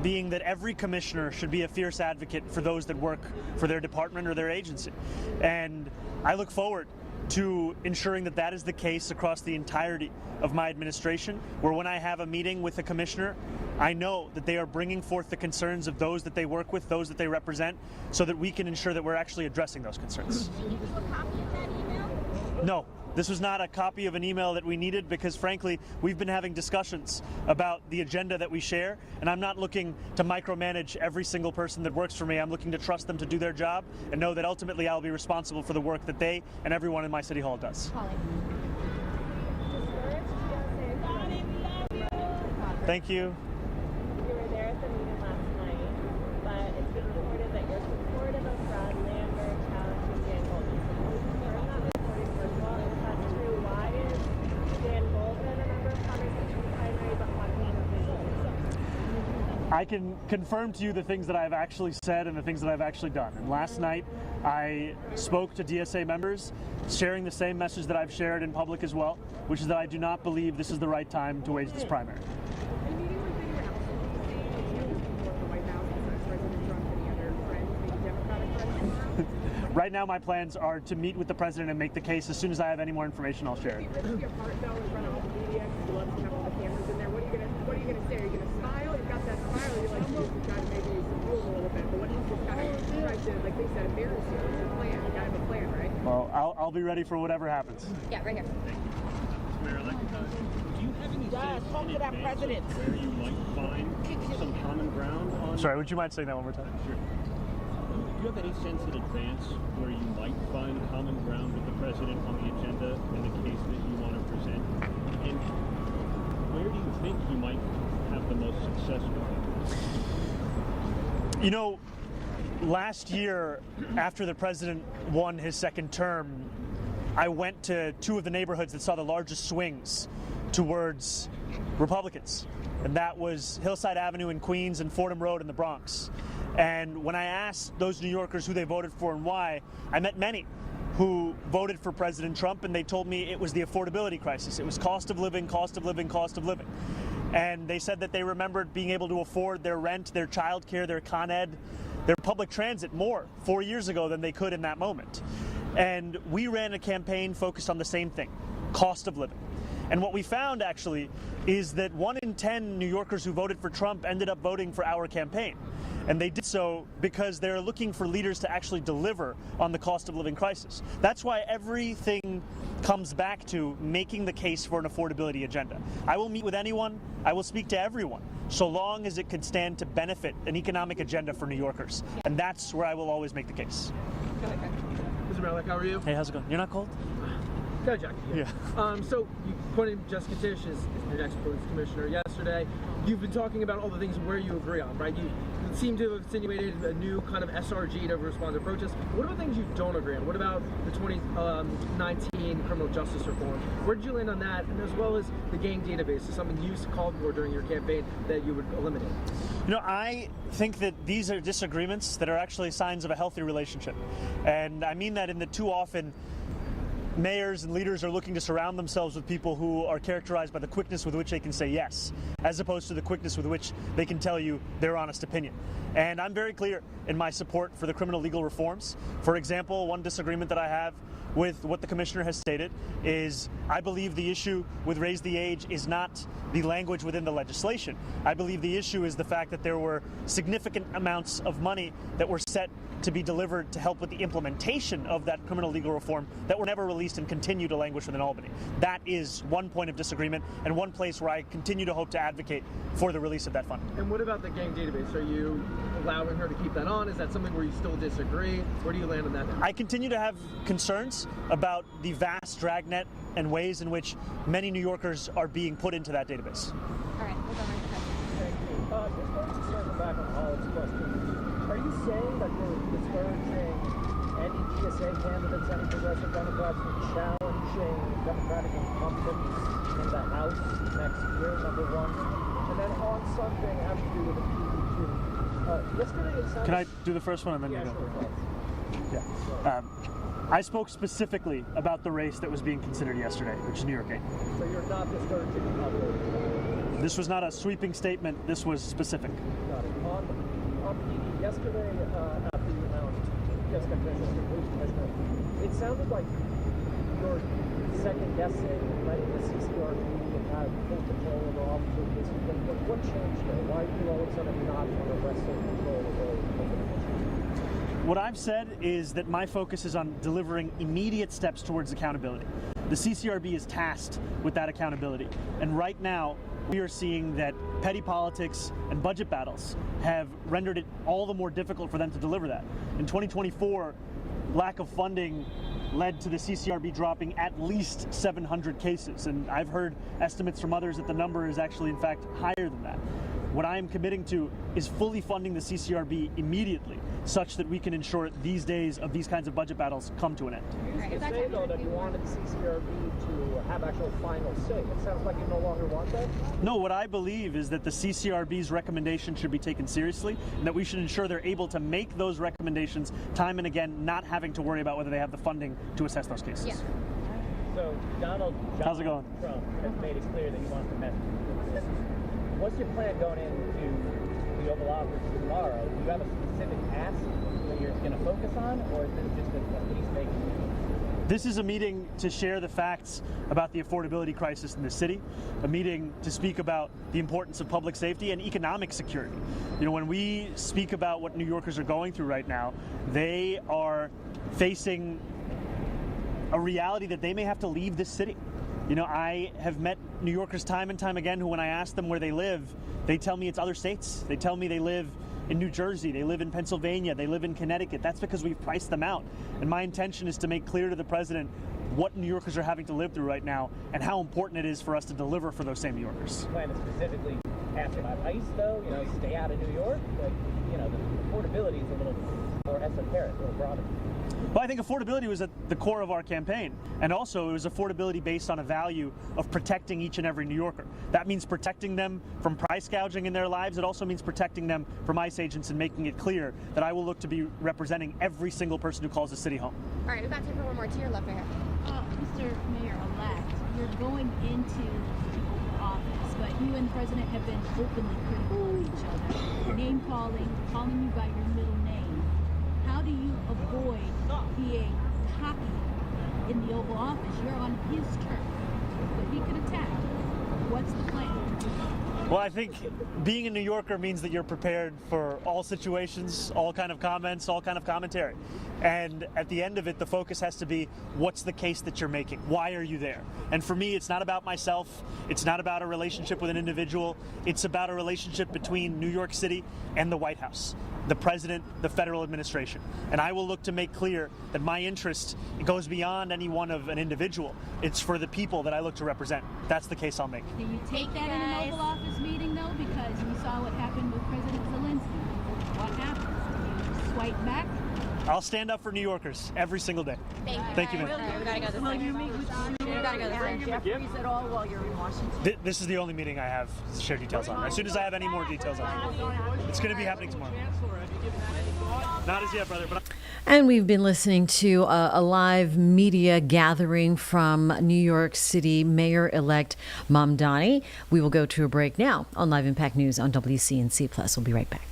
Speaker 20: being that every commissioner should be a fierce advocate for those that work for their department or their agency. And I look forward to ensuring that that is the case across the entirety of my administration, where when I have a meeting with a commissioner, I know that they are bringing forth the concerns of those that they work with, those that they represent, so that we can ensure that we're actually addressing those concerns. No, this was not a copy of an email that we needed because, frankly, we've been having discussions about the agenda that we share, and I'm not looking to micromanage every single person that works for me. I'm looking to trust them to do their job and know that ultimately I'll be responsible for the work that they and everyone in my city hall does. Thank you.
Speaker 3: You were there at the meeting last night, but it's been reported that you're supportive of Brad Lambert challenging Dan Bolton. Can you confirm that reporting first of all? If that's true, why is Dan Bolton a member of Congress' primary but Joaquin official?
Speaker 20: I can confirm to you the things that I've actually said and the things that I've actually done. And last night, I spoke to DSA members, sharing the same message that I've shared in public as well, which is that I do not believe this is the right time to wage this primary. Right now, my plans are to meet with the president and make the case. As soon as I have any more information, I'll share it.
Speaker 3: What are you going to say? Are you going to smile? You've got that smile. You're like, you're trying to maybe move a little bit. But what do you just kind of try to, like they said, embarrass you? It's a plan. You got to have a plan, right?
Speaker 20: Well, I'll be ready for whatever happens.
Speaker 3: Yeah, right here.
Speaker 7: Mayor, do you have any sense
Speaker 3: talk to that president
Speaker 7: where you might find some common ground on?
Speaker 20: Sorry, would you mind saying that one more time?
Speaker 7: Sure. Do you have any sense in advance where you might find common ground with the president on the agenda in the case that you want to present? And where do you think you might have the most success with it?
Speaker 20: You know, last year, after the president won his second term, I went to two of the neighborhoods that saw the largest swings towards Republicans. And that was Hillside Avenue in Queens and Fordham Road in the Bronx. And when I asked those New Yorkers who they voted for and why, I met many who voted for President Trump, and they told me it was the affordability crisis. It was cost of living, cost of living, cost of living. And they said that they remembered being able to afford their rent, their child care, their Con Ed, their public transit more 4 years ago than they could in that moment. And we ran a campaign focused on the same thing, cost of living. And what we found, actually, is that 1 in 10 New Yorkers who voted for Trump ended up voting for our campaign. And they did so because they're looking for leaders to actually deliver on the cost of living crisis. That's why everything comes back to making the case for an affordability agenda. I will meet with anyone, I will speak to everyone, so long as it can stand to benefit an economic agenda for New Yorkers. And that's where I will always make the case.
Speaker 21: Mr. Malik, how are you?
Speaker 20: Hey, how's it going? You're not cold?
Speaker 21: Got a jacket.
Speaker 20: Yeah.
Speaker 21: So you appointed Jessica Tisch as your next police commissioner yesterday. You've been talking about all the things where you agree on, right? You seem to have insinuated a new kind of SRG to respond to protests. What about things you don't agree on? What about the 2019 criminal justice reform? Where did you land on that? And as well as the gang database, is something you called for during your campaign that you would eliminate?
Speaker 20: You know, I think that these are disagreements that are actually signs of a healthy relationship. And I mean that in that too often mayors and leaders are looking to surround themselves with people who are characterized by the quickness with which they can say yes, as opposed to the quickness with which they can tell you their honest opinion. And I'm very clear in my support for the criminal legal reforms. For example, one disagreement that I have with what the commissioner has stated is I believe the issue with raise the age is not the language within the legislation. I believe the issue is the fact that there were significant amounts of money that were set to be delivered to help with the implementation of that criminal legal reform that were never released and continue to languish within Albany. That is one point of disagreement and one place where I continue to hope to advocate for the release of that fund.
Speaker 21: And what about the gang database? Are you allowing her to keep that on? Is that something where you still disagree? Where do you land on that now?
Speaker 20: I continue to have concerns about the vast dragnet and ways in which many New Yorkers are being put into that database.
Speaker 3: All right, we'll go right ahead.
Speaker 23: Just going to circle back on Holland's question. Are you saying that you're discouraging any DSA candidates, any progressive Democrats from challenging Democratic incumbents in the House next year, number one? And then on something having to do with the PDQ. Yesterday it sounded...
Speaker 20: Can I do the first one and then you go?
Speaker 23: Sure.
Speaker 20: Yeah. I spoke specifically about the race that was being considered yesterday, which is New York 8.
Speaker 23: So you're not discouraging others?
Speaker 20: This was not a sweeping statement. This was specific.
Speaker 23: Got it. On PD, yesterday after you announced Jessica Crenshaw as the police commissioner, it sounded like you're second guessing letting the CCRB have full control over officers this weekend. What changed there? Why do you all of a sudden not want to wrestle control over the
Speaker 20: What I've said is that my focus is on delivering immediate steps towards accountability. The CCRB is tasked with that accountability. And right now, we are seeing that petty politics and budget battles have rendered it all the more difficult for them to deliver that. In 2024, lack of funding led to the CCRB dropping at least 700 cases. And I've heard estimates from others that the number is actually, in fact, higher than that. What I am committing to is fully funding the CCRB immediately, such that we can ensure these days of these kinds of budget battles come to an end.
Speaker 23: You say, though, that you wanted the CCRB to have actual final say. It sounds like you no longer want that?
Speaker 20: No, what I believe is that the CCRB's recommendation should be taken seriously, and that we should ensure they're able to make those recommendations time and again, not having to worry about whether they have the funding to assess those cases.
Speaker 23: Yeah. So Donald
Speaker 20: How's it going?
Speaker 23: Trump has made it clear that he wants to mess with this. What's your plan going into the Oval Office tomorrow? Do you have a specific ask that you're going to focus on, or is this just a peacemaking?
Speaker 20: This is a meeting to share the facts about the affordability crisis in the city, a meeting to speak about the importance of public safety and economic security. You know, when we speak about what New Yorkers are going through right now, they are facing a reality that they may have to leave this city. You know, I have met New Yorkers time and time again who, when I ask them where they live, they tell me it's other states. They tell me they live in New Jersey, they live in Pennsylvania, they live in Connecticut. That's because we've priced them out. And my intention is to make clear to the president what New Yorkers are having to live through right now and how important it is for us to deliver for those same New Yorkers.
Speaker 23: Plan to specifically ask about ICE, though, you know, stay out of New York. Like, you know, the affordability is a little more esoteric, a little broader.
Speaker 20: Well, I think affordability was at the core of our campaign, and also it was affordability based on a value of protecting each and every New Yorker. That means protecting them from price gouging in their lives. It also means protecting them from ICE agents and making it clear that I will look to be representing every single person who calls the city home.
Speaker 2: All right, we've got time for one more. To your left, right here.
Speaker 4: Mr. Mayor-elect, you're going into office, but you and the president have been openly critical of each other, name-calling, calling you by your middle name. How do you avoid being cocky in the Oval Office? You're on his turf, but he could attack. What's the plan?
Speaker 20: Well, I think being a New Yorker means that you're prepared for all situations, all kind of comments, all kind of commentary. And at the end of it, the focus has to be, what's the case that you're making? Why are you there? And for me, it's not about myself. It's not about a relationship with an individual. It's about a relationship between New York City and the White House, the president, the federal administration. And I will look to make clear that my interest goes beyond any one of an individual. It's for the people that I look to represent. That's the case I'll make.
Speaker 4: Do you take that in an Oval Office meeting, though? Because we saw what happened with President Zelensky. What happens? Do you swipe back?
Speaker 20: I'll stand up for New Yorkers every single day. Thank you, man.
Speaker 2: We gotta go this way. We gotta go this way. Jeffries at all while you're in Washington?
Speaker 20: This is the only meeting I have to share details on. As soon as I have any more details on it, it's going to be happening tomorrow. Not as yet, brother. But
Speaker 1: And we've been listening to a live media gathering from New York City Mayor-elect Mamdani. We will go to a break now on Live Impact News on WCNC Plus. We'll be right back.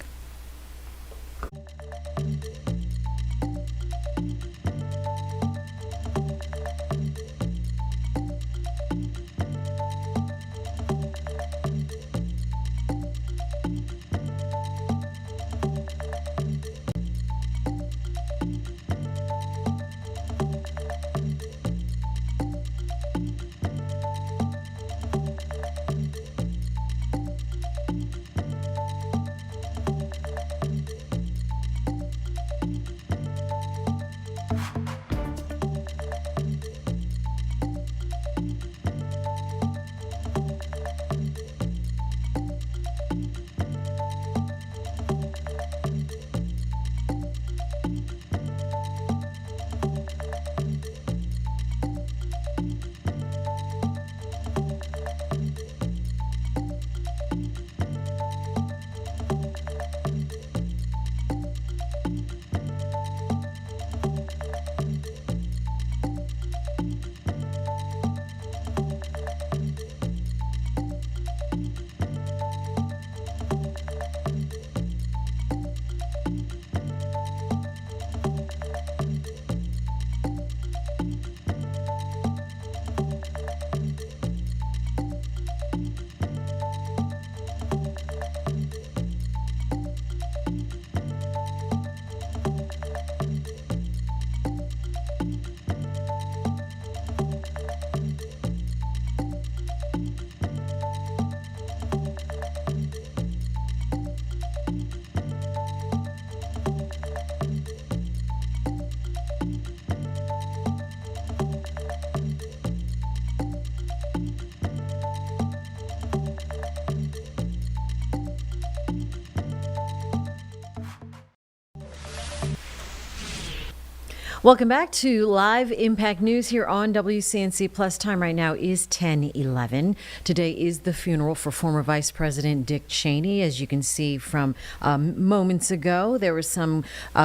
Speaker 1: Welcome back to Live Impact News here on WCNC Plus. Time right now is 10:11. Today is the funeral for former Vice President Dick Cheney. As you can see from moments ago, there were some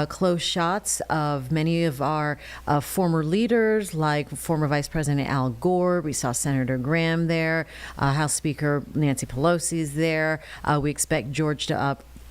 Speaker 1: close shots of many of our former leaders, like former Vice President Al Gore. We saw Senator Graham there. House Speaker Nancy Pelosi is there. We expect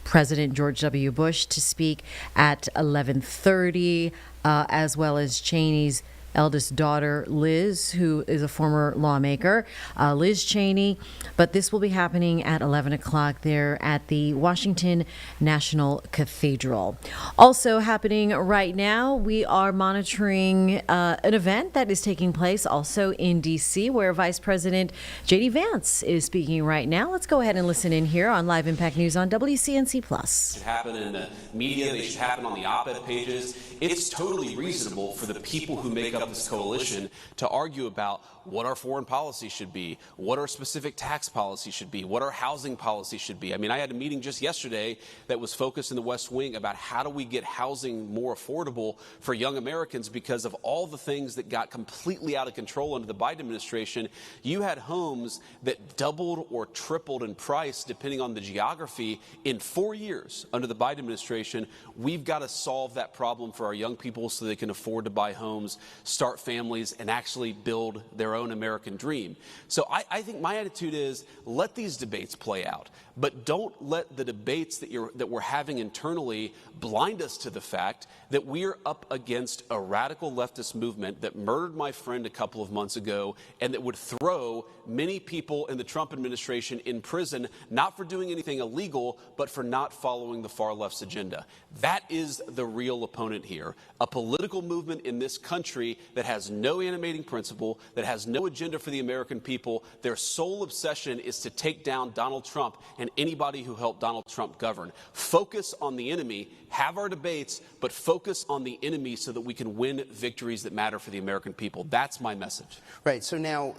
Speaker 1: President George W. Bush to speak at 11:30. As well as Cheney's eldest daughter, Liz, who is a former lawmaker, Liz Cheney. But this will be happening at 11 o'clock there at the Washington National Cathedral. Also happening right now, we are monitoring an event that is taking place also in D.C., where Vice President J.D. Vance is speaking right now. Let's go ahead and listen in here on Live Impact News on WCNC Plus.
Speaker 5: Should happen in the media, they should happen on the op-ed pages. It's totally reasonable for the people who make up this coalition to argue about what our foreign policy should be, what our specific tax policy should be, what our housing policy should be. I mean, I had a meeting just yesterday that was focused in the West Wing about how do we get housing more affordable for young Americans because of all the things that got completely out of control under the Biden administration. You had homes that doubled or tripled in price depending on the geography in 4 years under the Biden administration. We've got to solve that problem for our young people so they can afford to buy homes, start families, and actually build their own American dream. So I think my attitude is let these debates play out, but don't let the debates that we're having internally blind us to the fact that we're up against a radical leftist movement that murdered my friend a couple of months ago and that would throw many people in the Trump administration in prison, not for doing anything illegal, but for not following the far left's agenda. That is the real opponent here, a political movement in this country that has no animating principle, that has no agenda for the American people. Their sole obsession is to take down Donald Trump and anybody who helped Donald Trump govern. Focus on the enemy, have our debates, but focus on the enemy so that we can win victories that matter for the American people. That's my message.
Speaker 6: Right. So now,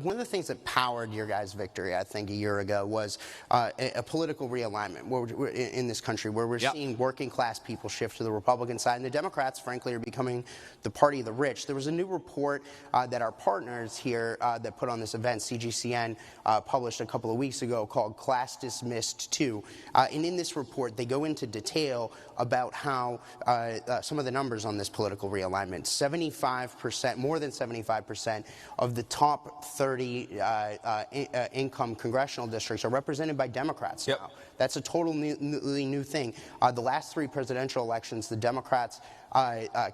Speaker 6: one of the things that powered your guys' victory, I think, a year ago was a political realignment in this country where we're seeing working class people shift to the Republican side, and the Democrats, frankly, are becoming the party of the rich. There was a new report that our partners here that put on this event, CGCN, published a couple of weeks ago called Class Dismissed 2. And in this report, they go into detail about how some of the numbers on this political realignment. 75%, more than 75% of the top 30 income congressional districts are represented by Democrats now. That's a totally new thing. The last three presidential elections, the Democrats'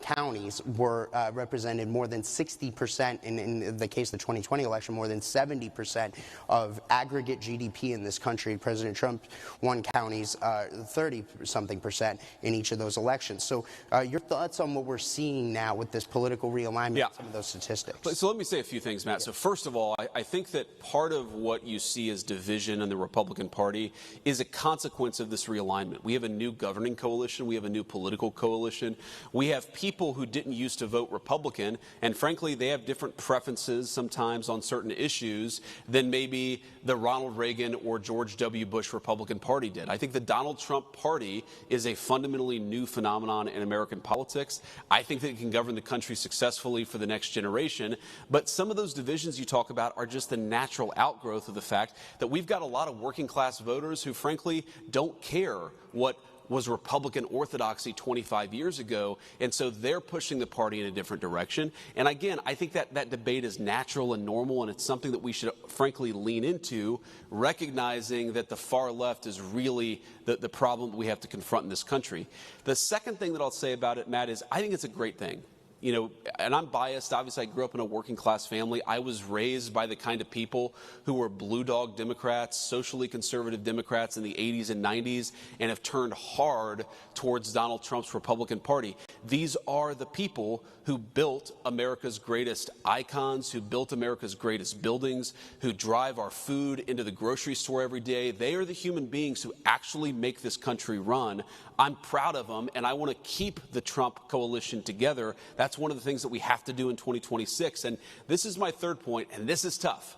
Speaker 6: counties were represented more than 60%, in the case of the 2020 election, more than 70% of aggregate GDP in this country. President Trump won counties 30-something percent in each of those elections. So your thoughts on what we're seeing now with this political realignment, some of those statistics?
Speaker 5: So let me say a few things, Matt. So first of all, I think that part of what you see as division in the Republican Party is a consequence of this realignment. We have a new governing coalition. We have a new political coalition. We have people who didn't used to vote Republican, and frankly, they have different preferences sometimes on certain issues than maybe the Ronald Reagan or George W. Bush Republican Party did. I think the Donald Trump Party is a fundamentally new phenomenon in American politics. I think that it can govern the country successfully for the next generation, but some of those divisions you talk about are just the natural outgrowth of the fact that we've got a lot of working class voters who frankly don't care what was Republican orthodoxy 25 years ago, and so they're pushing the party in a different direction. And again, I think that debate is natural and normal, and it's something that we should frankly lean into, recognizing that the far left is really the problem that we have to confront in this country. The second thing that I'll say about it, Matt, is I think it's a great thing. You know, and I'm biased. Obviously, I grew up in a working class family. I was raised by the kind of people who were blue dog Democrats, socially conservative Democrats in the 80s and 90s, and have turned hard towards Donald Trump's Republican Party. These are the people who built America's greatest icons, who built America's greatest buildings, who drive our food into the grocery store every day. They are the human beings who actually make this country run. I'm proud of them, and I want to keep the Trump coalition together. That's one of the things that we have to do in 2026. And this is my third point, and this is tough,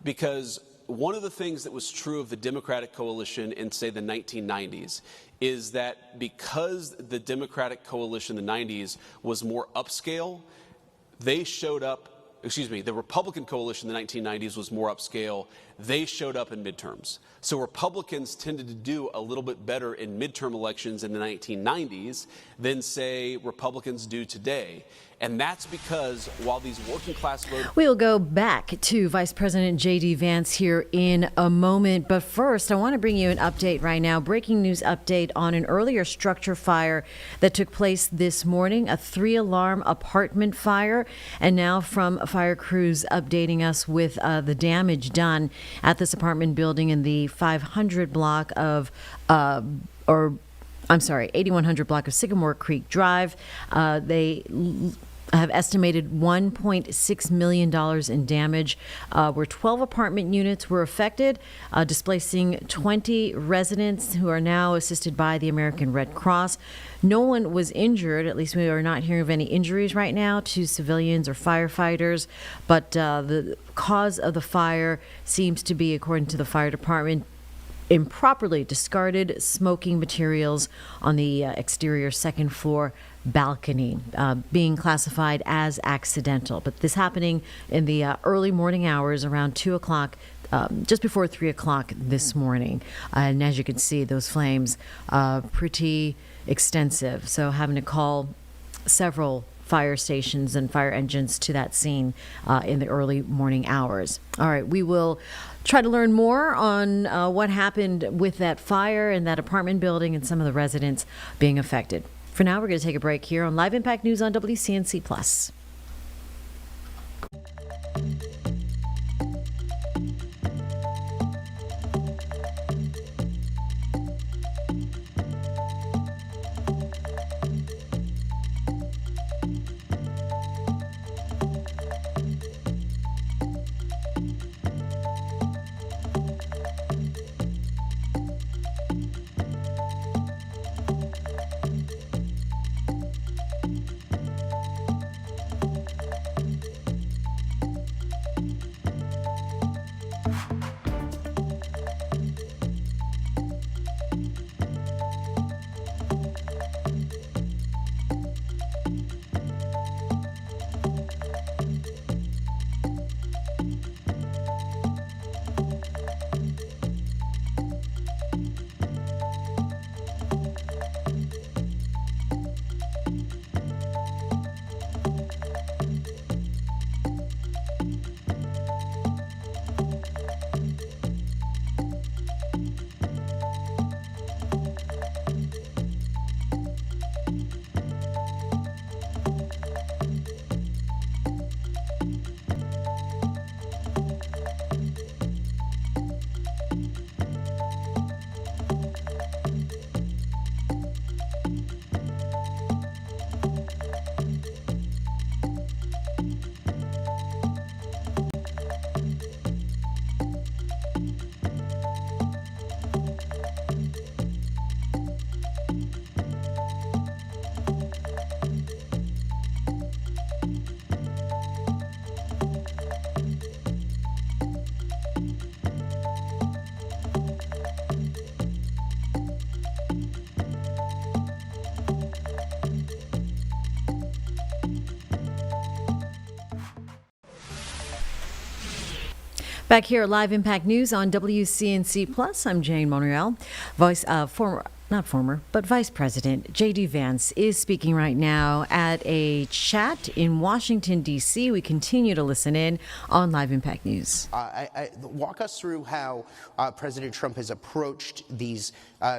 Speaker 5: because one of the things that was true of the Democratic coalition in, say, the 1990s is that because the Democratic coalition in the 90s was more upscale, they showed up, the Republican coalition in the 1990s was more upscale. They showed up in midterms. So Republicans tended to do a little bit better in midterm elections in the 1990s than, say, Republicans do today. And that's because while these working class voters...
Speaker 1: We'll go back to Vice President J.D. Vance here in a moment. But first, I want to bring you an update right now. Breaking news update on an earlier structure fire that took place this morning, a 3-alarm apartment fire. And now from fire crews updating us with the damage done at this apartment building in the 500 block of 8100 block of Sycamore Creek Drive. They have estimated $1.6 million in damage, where 12 apartment units were affected, displacing 20 residents who are now assisted by the American Red Cross. No one was injured. At least we are not hearing of any injuries right now to civilians or firefighters. But the cause of the fire seems to be, according to the fire department, improperly discarded smoking materials on the exterior second floor balcony, being classified as accidental. But this happening in the early morning hours around 2 o'clock, just before 3 o'clock this morning. And as you can see, those flames pretty extensive. So having to call several fire stations and fire engines to that scene in the early morning hours. All right, we will try to learn more on what happened with that fire in that apartment building and some of the residents being affected. For now, we're going to take a break here on Live Impact News on WCNC Plus. Back here at Live Impact News on WCNC Plus, I'm Jane Monreal. Vice President J.D. Vance is speaking right now at a chat in Washington, D.C. We continue to listen in on Live Impact News.
Speaker 6: Walk us through how President Trump has approached these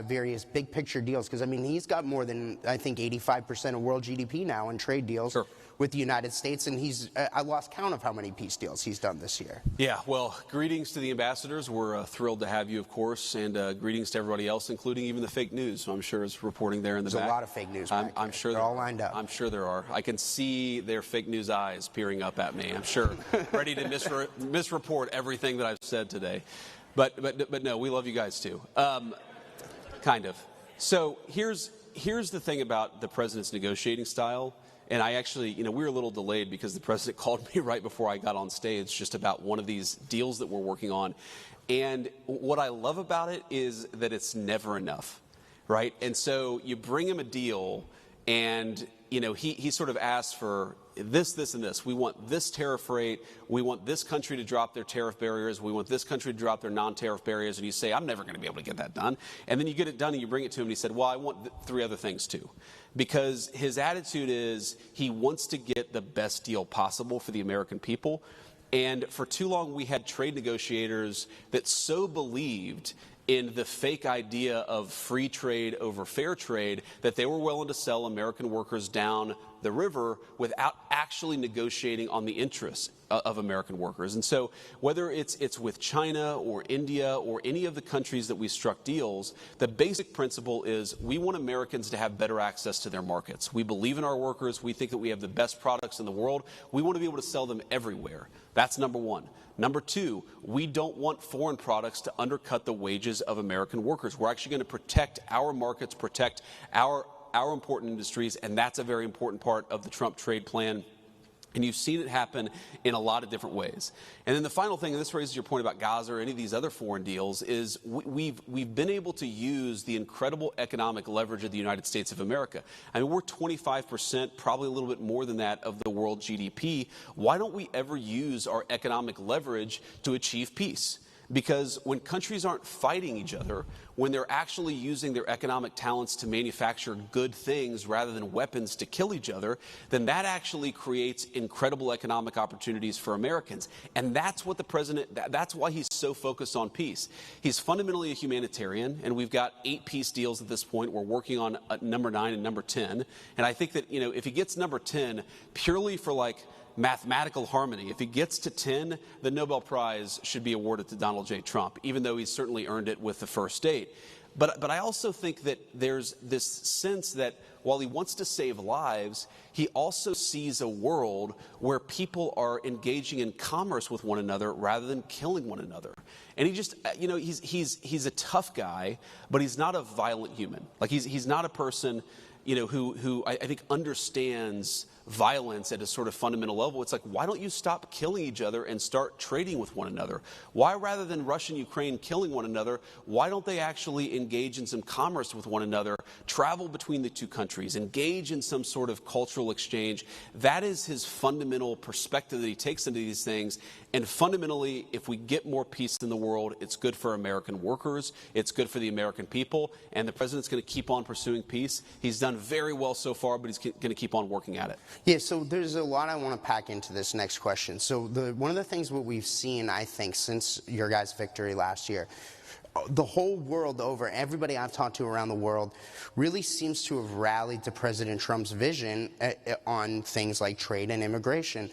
Speaker 6: various big picture deals, because, I mean, he's got more than, I think, 85% of world GDP now in trade deals. With the United States, and I lost count of how many peace deals he's done this year.
Speaker 5: Yeah, well, greetings to the ambassadors. We're thrilled to have you, of course, and greetings to everybody else, including even the fake news, who I'm sure is reporting there in the back.
Speaker 6: There's a lot of fake news.
Speaker 5: I'm sure
Speaker 6: they're all lined up.
Speaker 5: I'm sure there are. I can see their fake news eyes peering up at me. I'm sure, ready to misreport everything that I've said today. But no, we love you guys too. Kind of. So here's the thing about the president's negotiating style. And I actually, we were a little delayed because the president called me right before I got on stage just about one of these deals that we're working on. And what I love about it is that it's never enough, right? And so you bring him a deal and, he sort of asks for this, this, and this. We want this tariff rate. We want this country to drop their tariff barriers. We want this country to drop their non-tariff barriers. And you say, I'm never going to be able to get that done. And then you get it done and you bring it to him and he said, well, I want 3 other things too. Because his attitude is he wants to get the best deal possible for the American people. And for too long, we had trade negotiators that so believed in the fake idea of free trade over fair trade that they were willing to sell American workers down the river without actually negotiating on the interests of American workers. And so whether it's with China or India or any of the countries that we struck deals, the basic principle is we want Americans to have better access to their markets. We believe in our workers. We think that we have the best products in the world. We want to be able to sell them everywhere. That's number one. Number two, we don't want foreign products to undercut the wages of American workers. We're actually going to protect our markets, protect our important industries, and that's a very important part of the Trump trade plan. And you've seen it happen in a lot of different ways. And then the final thing, and this raises your point about Gaza or any of these other foreign deals, is we've been able to use the incredible economic leverage of the United States of America. I mean, we're 25%, probably a little bit more than that, of the world GDP. Why don't we ever use our economic leverage to achieve peace? Because when countries aren't fighting each other, when they're actually using their economic talents to manufacture good things rather than weapons to kill each other, then that actually creates incredible economic opportunities for Americans. And that's what the president, that's why he's so focused on peace. He's fundamentally a humanitarian, and we've got 8 peace deals at this point. We're working on number 9 and number 10. And I think that, if he gets number 10 purely for mathematical harmony, if he gets to 10, the Nobel Prize should be awarded to Donald J. Trump, even though he's certainly earned it with the first 8. But I also think that there's this sense that while he wants to save lives, he also sees a world where people are engaging in commerce with one another rather than killing one another. And he just, he's a tough guy, but he's not a violent human. He's not a person, who I think understands violence at a sort of fundamental level. It's why don't you stop killing each other and start trading with one another? Why, rather than Russia and Ukraine killing one another, why don't they actually engage in some commerce with one another, travel between the two countries, engage in some sort of cultural exchange? That is his fundamental perspective that he takes into these things. And fundamentally, if we get more peace in the world, it's good for American workers, it's good for the American people, and the president's going to keep on pursuing peace. He's done very well so far, but he's going to keep on working at it.
Speaker 6: Yeah, so there's a lot I want to pack into this next question. So one of the things what we've seen, I think, since your guys' victory last year, the whole world over, everybody I've talked to around the world really seems to have rallied to President Trump's vision on things like trade and immigration.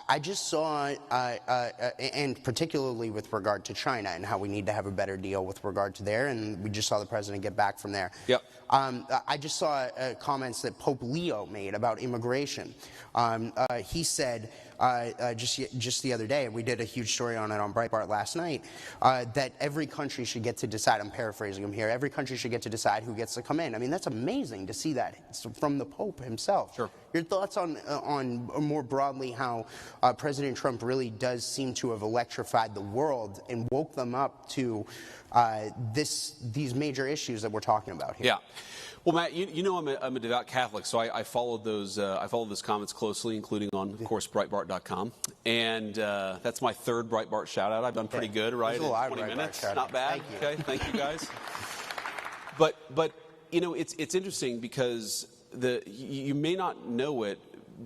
Speaker 6: I just saw, and particularly with regard to China and how we need to have a better deal with regard to there, and we just saw the president get back from there.
Speaker 5: Yep.
Speaker 6: I just saw comments that Pope Leo made about immigration. He said just the other day, we did a huge story on it on Breitbart last night, that every country should get to decide, I'm paraphrasing him here, every country should get to decide who gets to come in. I mean, that's amazing to see that from the Pope himself.
Speaker 5: Sure.
Speaker 6: Your thoughts on more broadly how President Trump really does seem to have electrified the world and woke them up to these major issues that we're talking about here?
Speaker 5: Yeah. Well, Matt, I'm a devout Catholic, so I followed those comments closely, including on, of course, Breitbart.com. And that's my 3rd Breitbart shout-out. I've done pretty good, right?
Speaker 6: There's a lot of
Speaker 5: 20
Speaker 6: Breitbart
Speaker 5: minutes.
Speaker 6: shout-outs.
Speaker 5: Not bad.
Speaker 6: Thank you.
Speaker 5: Okay, thank you, guys. But it's interesting because you may not know it,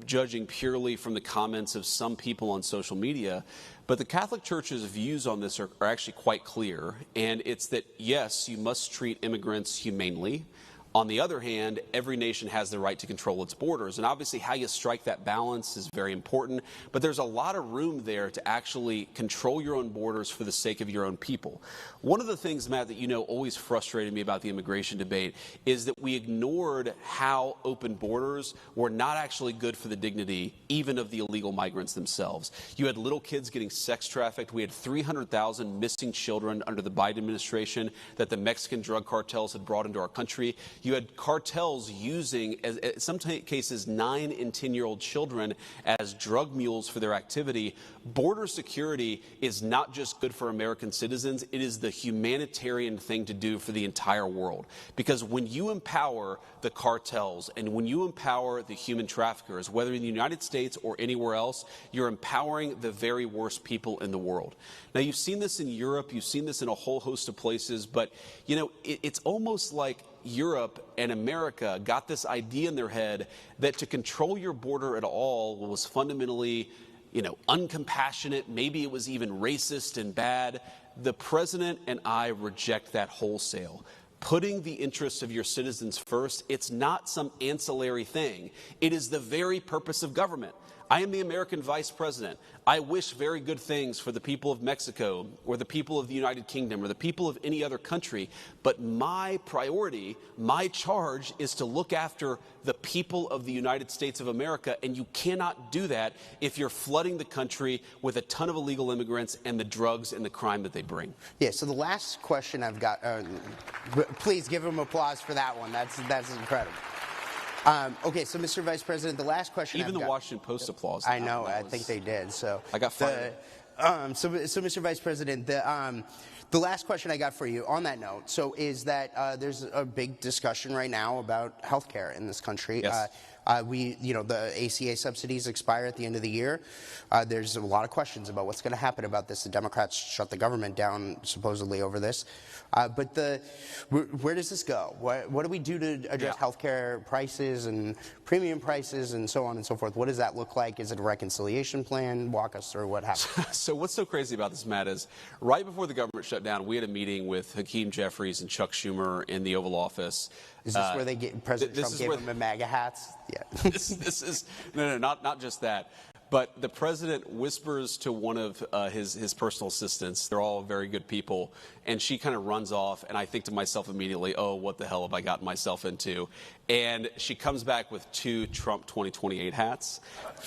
Speaker 5: judging purely from the comments of some people on social media, but the Catholic Church's views on this are actually quite clear. And it's that, yes, you must treat immigrants humanely. On the other hand, every nation has the right to control its borders. And obviously how you strike that balance is very important. But there's a lot of room there to actually control your own borders for the sake of your own people. One of the things, Matt, that always frustrated me about the immigration debate is that we ignored how open borders were not actually good for the dignity even of the illegal migrants themselves. You had little kids getting sex trafficked. We had 300,000 missing children under the Biden administration that the Mexican drug cartels had brought into our country. You had cartels using, in some cases, 9 and 10-year-old children as drug mules for their activity. Border security is not just good for American citizens, it is the humanitarian thing to do for the entire world. Because when you empower the cartels and when you empower the human traffickers, whether in the United States or anywhere else, you're empowering the very worst people in the world. Now, you've seen this in Europe, you've seen this in a whole host of places, but, you know, it's almost like Europe and America got this idea in their head that to control your border at all was fundamentally, you know, uncompassionate. Maybe it was even racist and bad. The president and I reject that wholesale. Putting the interests of your citizens first, it's not some ancillary thing. It is the very purpose of government. I am the American vice president. I wish very good things for the people of Mexico or the people of the United Kingdom or the people of any other country. But my priority, my charge is to look after the people of the United States of America. And you cannot do that if you're flooding the country with a ton of illegal immigrants and the drugs and the crime that they bring.
Speaker 6: Yeah, so the last question I've got, please give him applause for that one. That's incredible. Okay, so Mr. Vice President, the last question
Speaker 5: Even the Washington Post applause.
Speaker 6: I know, I think they did. So
Speaker 5: I got fired.
Speaker 6: So Mr. Vice President, the last question I got for you on that note, so is that there's a big discussion right now about health care in this country.
Speaker 5: Yes.
Speaker 6: The ACA subsidies expire at the end of the year. There's a lot of questions about what's going to happen about this. The Democrats shut the government down supposedly over this. But where does this go? What do we do to address health care prices and premium prices and so on and so forth? What does that look like? Is it a reconciliation plan? Walk us through what happened.
Speaker 5: So what's so crazy about this, Matt, is right before the government shut down, we had a meeting with Hakeem Jeffries and Chuck Schumer in the Oval Office.
Speaker 6: Is this where President Trump gave them the MAGA hats? Yeah.
Speaker 5: This is not just that. But the president whispers to one of his personal assistants. They're all very good people. And she kind of runs off. And I think to myself immediately, oh, what the hell have I gotten myself into? And she comes back with 2 Trump 2028 hats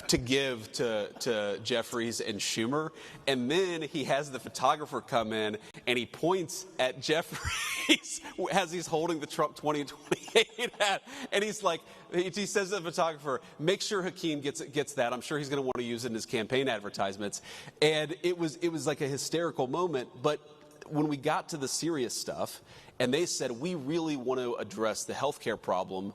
Speaker 5: to give to Jeffries and Schumer. And then he has the photographer come in and he points at Jeffries as he's holding the Trump 2028 hat. And he's like, he says to the photographer, make sure Hakeem gets that. I'm sure he's going to want to use it in his campaign advertisements. And it was like a hysterical moment. But when we got to the serious stuff, and they said, we really want to address the health care problem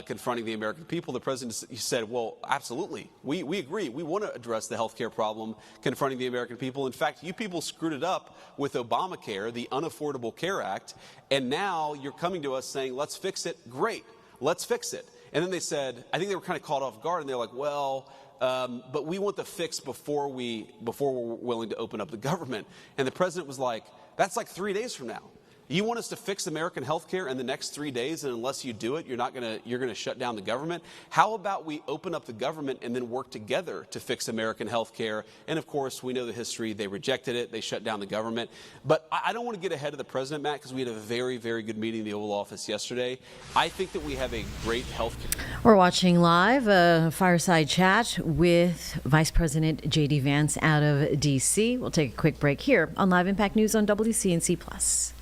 Speaker 5: confronting the American people, the president said, well, absolutely. We agree. We want to address the health care problem confronting the American people. In fact, you people screwed it up with Obamacare, the Unaffordable Care Act, and now you're coming to us saying, let's fix it. Great. Let's fix it. And then they said, I think they were kind of caught off guard, and they're like, well, but we want the fix before we're willing to open up the government. And the president was like, that's like 3 days from now. You want us to fix American health care in the next 3 days, and unless you do it, you're going to shut down the government? How about we open up the government and then work together to fix American health care? And of course, we know the history. They rejected it. They shut down the government. But I don't want to get ahead of the president, Matt, because we had a very, very good meeting in the Oval Office yesterday. I think that we have a great health care.
Speaker 1: We're watching live a fireside chat with Vice President J.D. Vance out of D.C. We'll take a quick break here on Live Impact News on WCNC Plus.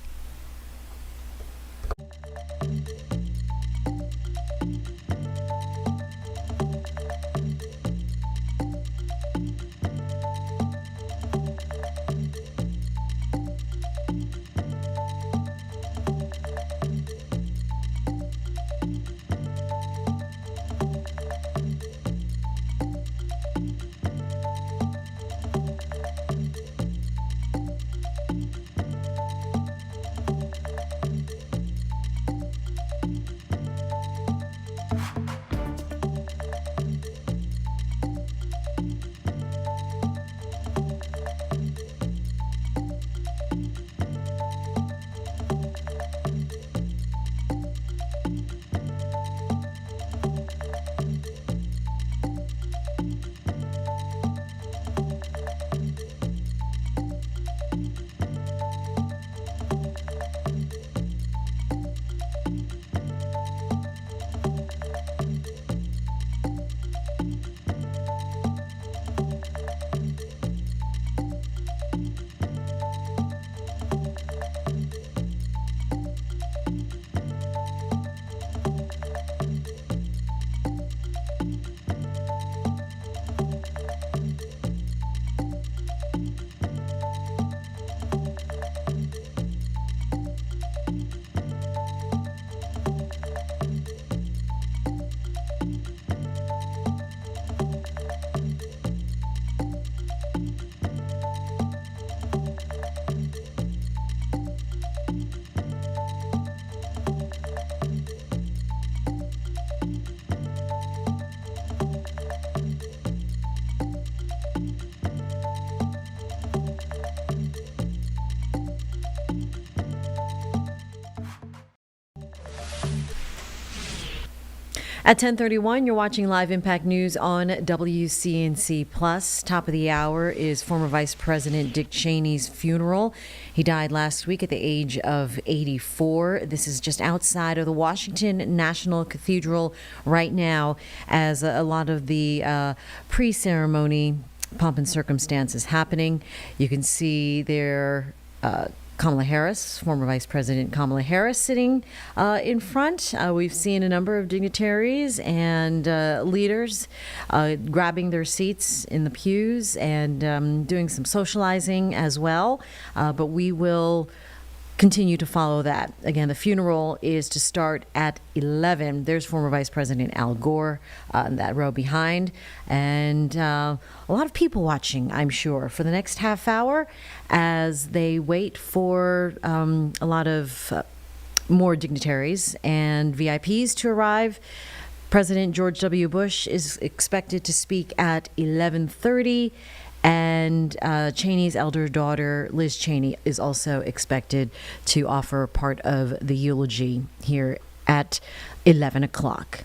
Speaker 1: At 10:31, you're watching Live Impact News on WCNC Plus. Top of the hour is former Vice President Dick Cheney's funeral. He died last week at the age of 84. This is just outside of the Washington National Cathedral right now, as a lot of the pre-ceremony pomp and circumstance is happening. You can see there Kamala Harris, former Vice President Kamala Harris, sitting in front. We've seen a number of dignitaries and leaders grabbing their seats in the pews and doing some socializing as well. But we will continue to follow that. Again, the funeral is to start at 11. There's former Vice President Al Gore in that row behind. And a lot of people watching, I'm sure, for the next half hour as they wait for a lot of more dignitaries and VIPs to arrive. President George W. Bush is expected to speak at 11:30. And Cheney's elder daughter, Liz Cheney, is also expected to offer part of the eulogy here at 11 o'clock.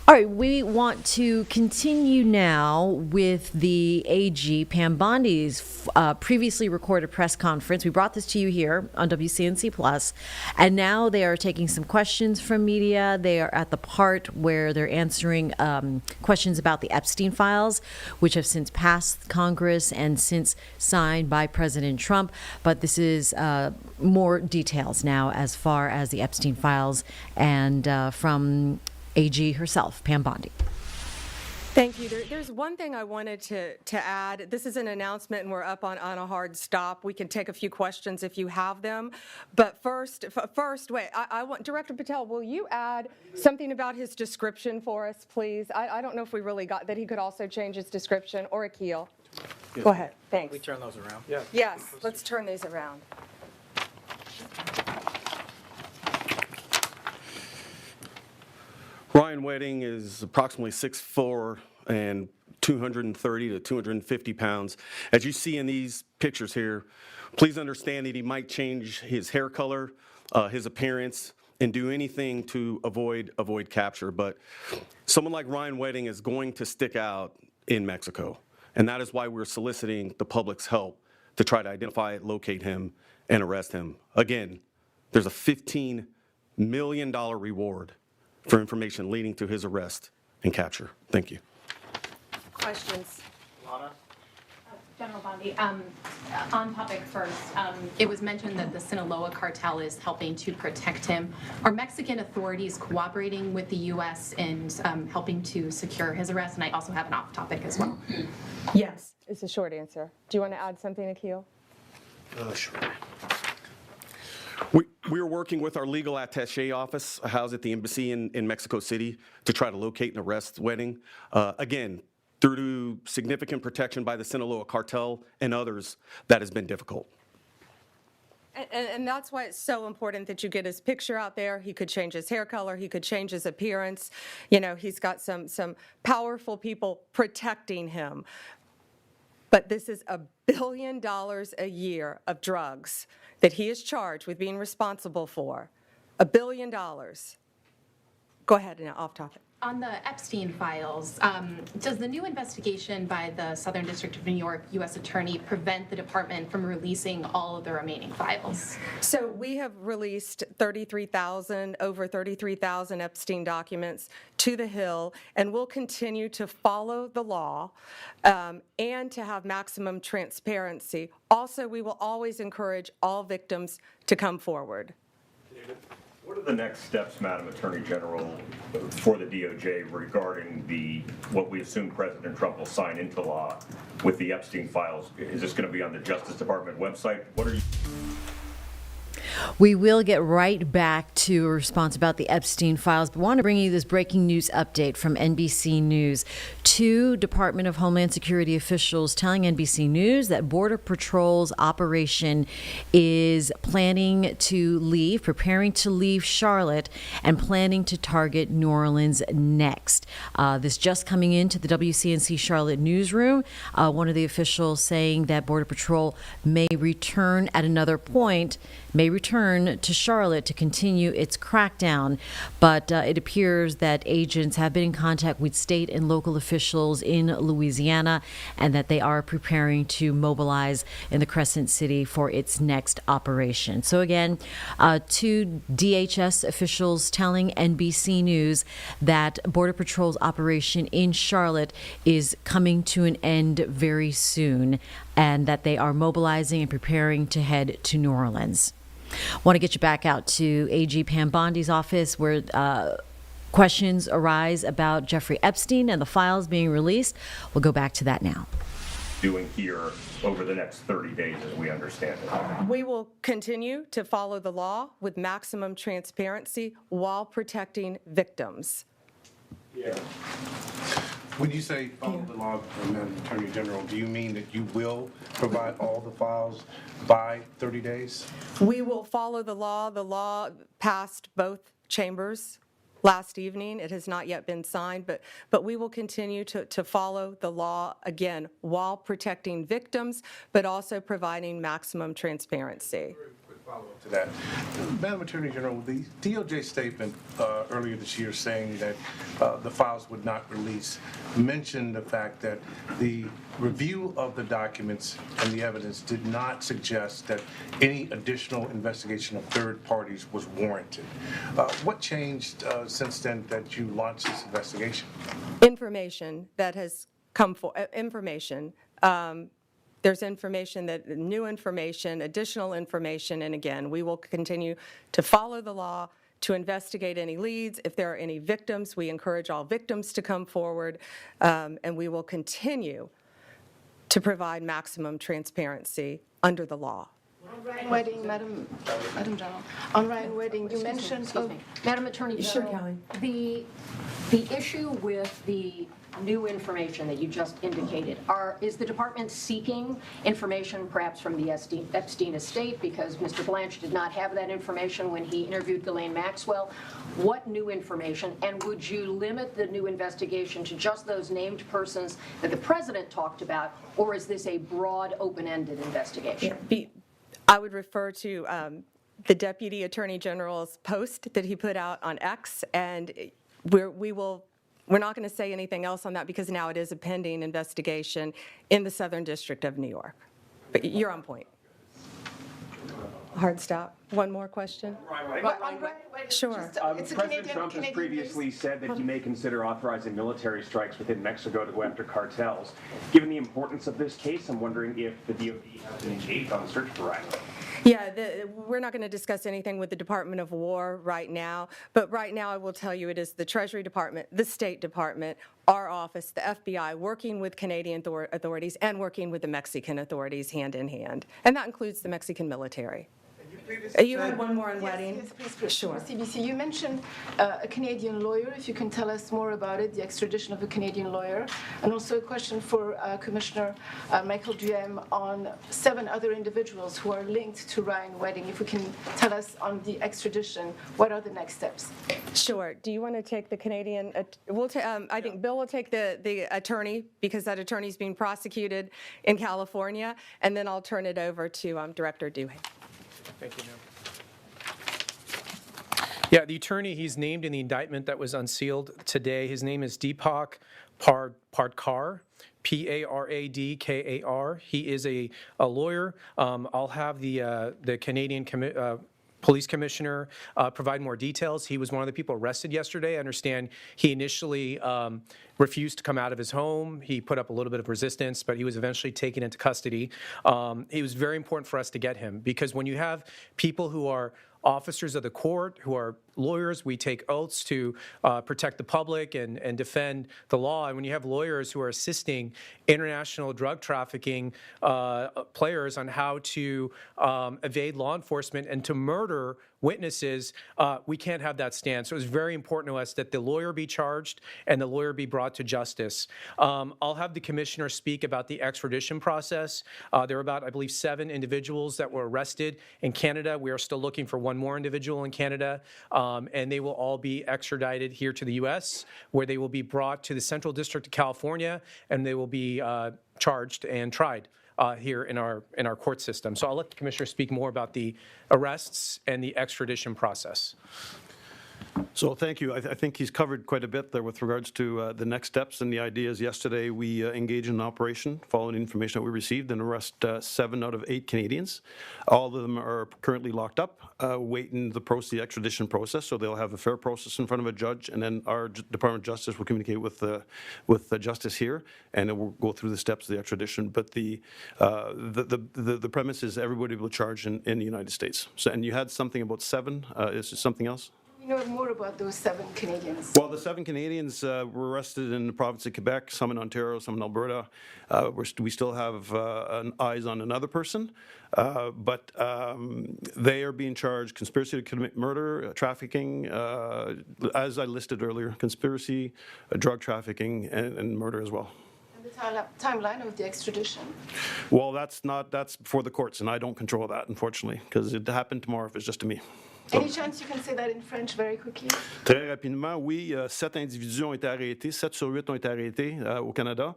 Speaker 1: All right, we want to continue now with the AG, Pam Bondi's previously recorded press conference. We brought this to you here on WCNC Plus, and now they are taking some questions from media. They are at the part where they're answering questions about the Epstein files, which have since passed Congress and since signed by President Trump. But this is more details now as far as the Epstein files and from AG herself, Pam Bondi.
Speaker 10: Thank you. There's one thing I wanted to add. This is an announcement, and we're up on a hard stop. We can take a few questions if you have them. But first, wait, I want Director Patel, will you add something about his description for us, please? I don't know if we really got that he could also change his description, or Akil.
Speaker 13: Yes.
Speaker 10: Go ahead. Thanks.
Speaker 13: We turn those around?
Speaker 10: Yes, let's turn these around.
Speaker 14: Ryan Wedding is approximately 6'4" and 230 to 250 pounds. As you see in these pictures here, please understand that he might change his hair color, his appearance, and do anything to avoid capture. But someone like Ryan Wedding is going to stick out in Mexico. And that is why we're soliciting the public's help to try to identify, locate him, and arrest him. Again, there's a $15 million reward for information leading to his arrest and capture. Thank you.
Speaker 10: Questions?
Speaker 19: General Bondi, on topic first, it was mentioned that the Sinaloa cartel is helping to protect him. Are Mexican authorities cooperating with the U.S. in helping to secure his arrest? And I also have an off topic as well.
Speaker 10: Yes, it's a short answer. Do you want to add something, Akil?
Speaker 14: Sure. We are working with our legal attaché office housed at the embassy in Mexico City to try to locate and arrest Wedding. Again, due to significant protection by the Sinaloa cartel and others, that has been difficult.
Speaker 10: And that's why it's so important that you get his picture out there. He could change his hair color. He could change his appearance. You know, he's got some powerful people protecting him. But this is $1 billion a year of drugs that he is charged with being responsible for. $1 billion. Go ahead, now, off topic.
Speaker 19: On the Epstein files, does the new investigation by the Southern District of New York U.S. Attorney prevent the department from releasing all of the remaining files?
Speaker 10: So we have released over 33,000 Epstein documents to the Hill, and we'll continue to follow the law and to have maximum transparency. Also, we will always encourage all victims to come forward.
Speaker 8: What are the next steps, Madam Attorney General, for the DOJ regarding what we assume President Trump will sign into law with the Epstein files? Is this going to be on the Justice Department website? What are you...
Speaker 1: We will get right back to a response about the Epstein files, but I want to bring you this breaking news update from NBC News. Two Department of Homeland Security officials telling NBC News that Border Patrol's operation is preparing to leave Charlotte and planning to target New Orleans next. This just coming into the WCNC Charlotte newsroom. One of the officials saying that Border Patrol may return at another point, return to Charlotte to continue its crackdown, but it appears that agents have been in contact with state and local officials in Louisiana and that they are preparing to mobilize in the Crescent City for its next operation. So again, two DHS officials telling NBC News that Border Patrol's operation in Charlotte is coming to an end very soon and that they are mobilizing and preparing to head to New Orleans. Want to get you back out to AG Pam Bondi's office where questions arise about Jeffrey Epstein and the files being released. We'll go back to that now.
Speaker 8: Doing here over the next 30 days as we understand it?
Speaker 10: We will continue to follow the law with maximum transparency while protecting victims.
Speaker 9: Yeah. When you say follow the law, Madam Attorney General, do you mean that you will provide all the files by 30 days?
Speaker 10: We will follow the law. The law passed both chambers last evening. It has not yet been signed, but we will continue to follow the law, again, while protecting victims, but also providing maximum transparency.
Speaker 9: Follow-up to that. Madam Attorney General, the DOJ statement earlier this year saying that the files would not release mentioned the fact that the review of the documents and the evidence did not suggest that any additional investigation of third parties was warranted. What changed since then that you launched this investigation?
Speaker 10: Information that has come for information. There's information, that new information, additional information, and again, we will continue to follow the law, to investigate any leads. If there are any victims, we encourage all victims to come forward, and we will continue to provide maximum transparency under the law.
Speaker 11: On Ryan Wedding, Madam General, on Ryan Wedding, you mentioned...
Speaker 2: Madam Attorney General,
Speaker 10: Kelly.
Speaker 2: the issue with the new information that you just indicated, is the department seeking information perhaps from the Epstein estate because Mr. Blanche did not have that information when he interviewed Ghislaine Maxwell? What new information, and would you limit the new investigation to just those named persons that the president talked about, or is this a broad, open-ended investigation?
Speaker 10: I would refer to the Deputy Attorney General's post that he put out on X, and we're not going to say anything else on that because now it is a pending investigation in the Southern District of New York. But you're on point. Hard stop. One more question? Sure.
Speaker 12: President Trump has previously said that he may consider authorizing military strikes within Mexico to go after cartels. Given the importance of this case, I'm wondering if the DOD has been engaged on the search for Ryan.
Speaker 10: Yeah, we're not going to discuss anything with the Department of War right now, but right now I will tell you it is the Treasury Department, the State Department, our office, the FBI, working with Canadian authorities and working with the Mexican authorities hand in hand. And that includes the Mexican military. You had one more on Wedding?
Speaker 11: Yes, please.
Speaker 10: Sure.
Speaker 11: CBC, you mentioned a Canadian lawyer. If you can tell us more about it, the extradition of a Canadian lawyer. And also a question for Commissioner Michael Duhem on 7 other individuals who are linked to Ryan Wedding. If we can tell us on the extradition, what are the next steps?
Speaker 10: Sure. Do you want to take the Canadian? I think Bill will take the attorney because that attorney is being prosecuted in California, and then I'll turn it over to Director Duhem.
Speaker 15: Thank you, ma'am. Yeah, the attorney, he's named in the indictment that was unsealed today. His name is Deepak Pardkar, P-A-R-A-D-K-A-R. He is a lawyer. I'll have the Canadian Police Commissioner provide more details. He was one of the people arrested yesterday. I understand he initially refused to come out of his home. He put up a little bit of resistance, but he was eventually taken into custody. It was very important for us to get him because when you have people who are officers of the court, who are lawyers, we take oaths to protect the public and defend the law. And when you have lawyers who are assisting international drug trafficking players on how to evade law enforcement and to murder witnesses, we can't have that stand. So it was very important to us that the lawyer be charged and the lawyer be brought to justice. I'll have the commissioner speak about the extradition process. There are about, I believe, 7 individuals that were arrested in Canada. We are still looking for one more individual in Canada, and they will all be extradited here to the U.S., where they will be brought to the Central District of California, and they will be charged and tried. here in our court system. So I'll let the Commissioner speak more about the arrests and the extradition process.
Speaker 14: So thank you. I think he's covered quite a bit there with regards to the next steps and the ideas. Yesterday, we engaged in an operation following information that we received and arrest 7 out of 8 Canadians. All of them are currently locked up, waiting the extradition process, so they'll have a fair process in front of a judge, and then our Department of Justice will communicate with the justice here, and it will go through the steps of the extradition. But the premise is everybody will be charged in the United States. So, and you had something about 7. Is there something else?
Speaker 11: We know more about those 7 Canadians.
Speaker 14: Well, the 7 Canadians were arrested in the province of Quebec, some in Ontario, some in Alberta. We still have eyes on another person, but they are being charged conspiracy to commit murder, trafficking, as I listed earlier, conspiracy, drug trafficking, and murder as well.
Speaker 11: And the timeline of the extradition?
Speaker 14: Well, that's before the courts, and I don't control that, unfortunately, because it happened tomorrow if it's just to me.
Speaker 11: Any chance you can say that in French very quickly?
Speaker 14: Très rapidement, oui. 7 individus ont été arrêtés. 7 sur 8 ont été arrêtés au Canada.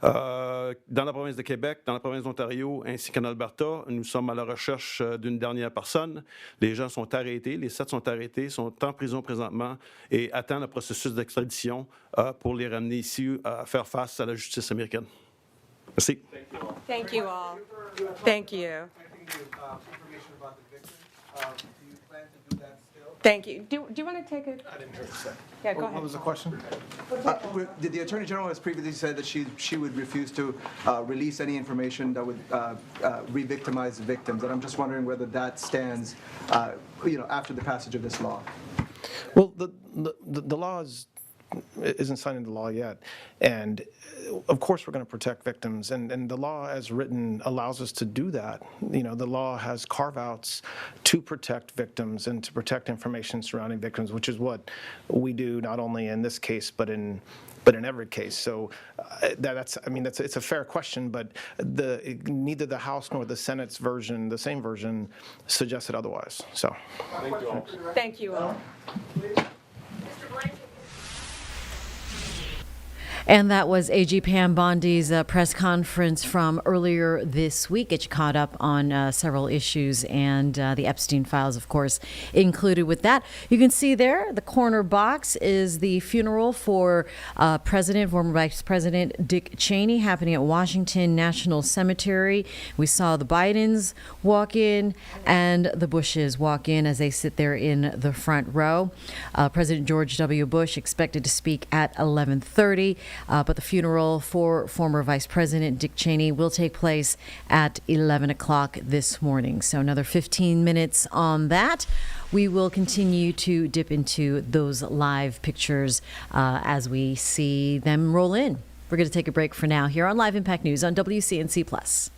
Speaker 14: Dans la province de Québec, dans la province d'Ontario, ainsi qu'en Alberta, nous sommes à la recherche d'une dernière personne. Les gens sont arrêtés. Les 7 sont arrêtés, sont en prison présentement et attendent le processus d'extradition pour les ramener ici à faire face à la justice américaine. Merci.
Speaker 10: Thank you all. Thank you. Thank you. Do you want to take a?
Speaker 16: I didn't hear the second.
Speaker 10: Yeah, go ahead.
Speaker 16: What was the question? Did the Attorney General has previously said that she would refuse to release any information that would re-victimize victims, and I'm just wondering whether that stands, after the passage of this law.
Speaker 21: Well, the law isn't signed into law yet, and of course we're going to protect victims, and the law as written allows us to do that. The law has carve-outs to protect victims and to protect information surrounding victims, which is what we do not only in this case but in every case. So it's a fair question, but neither the House nor the Senate's version, the same version, suggested otherwise. So
Speaker 10: thank you all.
Speaker 1: And that was AG Pam Bondi's press conference from earlier this week. Get you caught up on several issues, and the Epstein files, of course, included with that. You can see there, the corner box is the funeral for former Vice President Dick Cheney, happening at Washington National Cemetery. We saw the Bidens walk in and the Bushes walk in as they sit there in the front row. President George W. Bush expected to speak at 11:30. But the funeral for former Vice President Dick Cheney will take place at 11 o'clock this morning. So another 15 minutes on that. We will continue to dip into those live pictures as we see them roll in. We're going to take a break for now here on Live Impact News on WCNC+.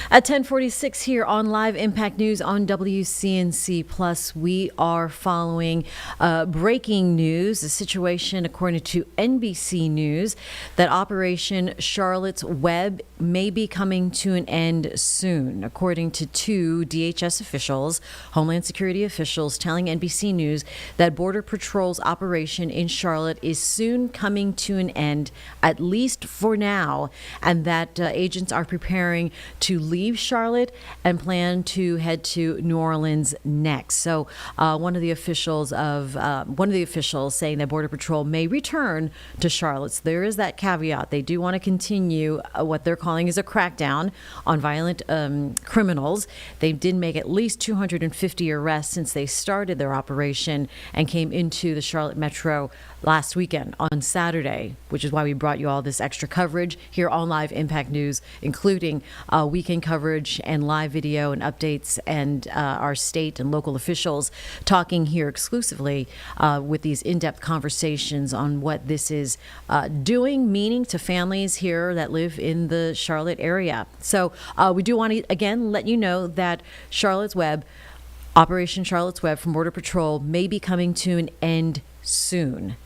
Speaker 1: At 10:46 here on Live Impact News on WCNC Plus, we are following breaking news, a situation according to NBC News that Operation Charlotte's Web may be coming to an end soon, according to two DHS officials, Homeland Security officials, telling NBC News that Border Patrol's operation in Charlotte is soon coming to an end, at least for now, and that agents are preparing to leave Charlotte and plan to head to New Orleans next. So one of the officials saying that Border Patrol may return to Charlotte. So there is that caveat. They do want to continue what they're calling is a crackdown on violent criminals. They did make at least 250 arrests since they started their operation and came into the Charlotte Metro last weekend on Saturday, which is why we brought you all this extra coverage here on Live Impact News, including weekend coverage and live video and updates, and our state and local officials talking here exclusively with these in-depth conversations on what this is meaning to families here that live in the Charlotte area. So we do want to, again, let you know that Operation Charlotte's Web from Border Patrol may be coming to an end soon.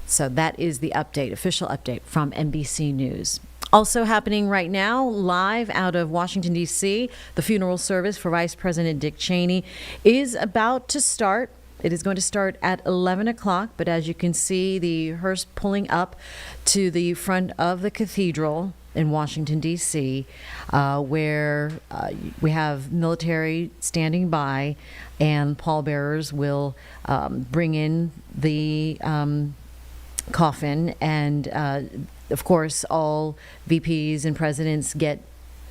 Speaker 1: So that is the official update from NBC News. Also happening right now, live out of Washington, D.C., the funeral service for Vice President Dick Cheney is about to start. It is going to start at 11 o'clock, but as you can see, the hearse pulling up to the front of the cathedral in Washington, D.C., where we have military standing by, and pallbearers will bring in the coffin, and of course all VPs and presidents get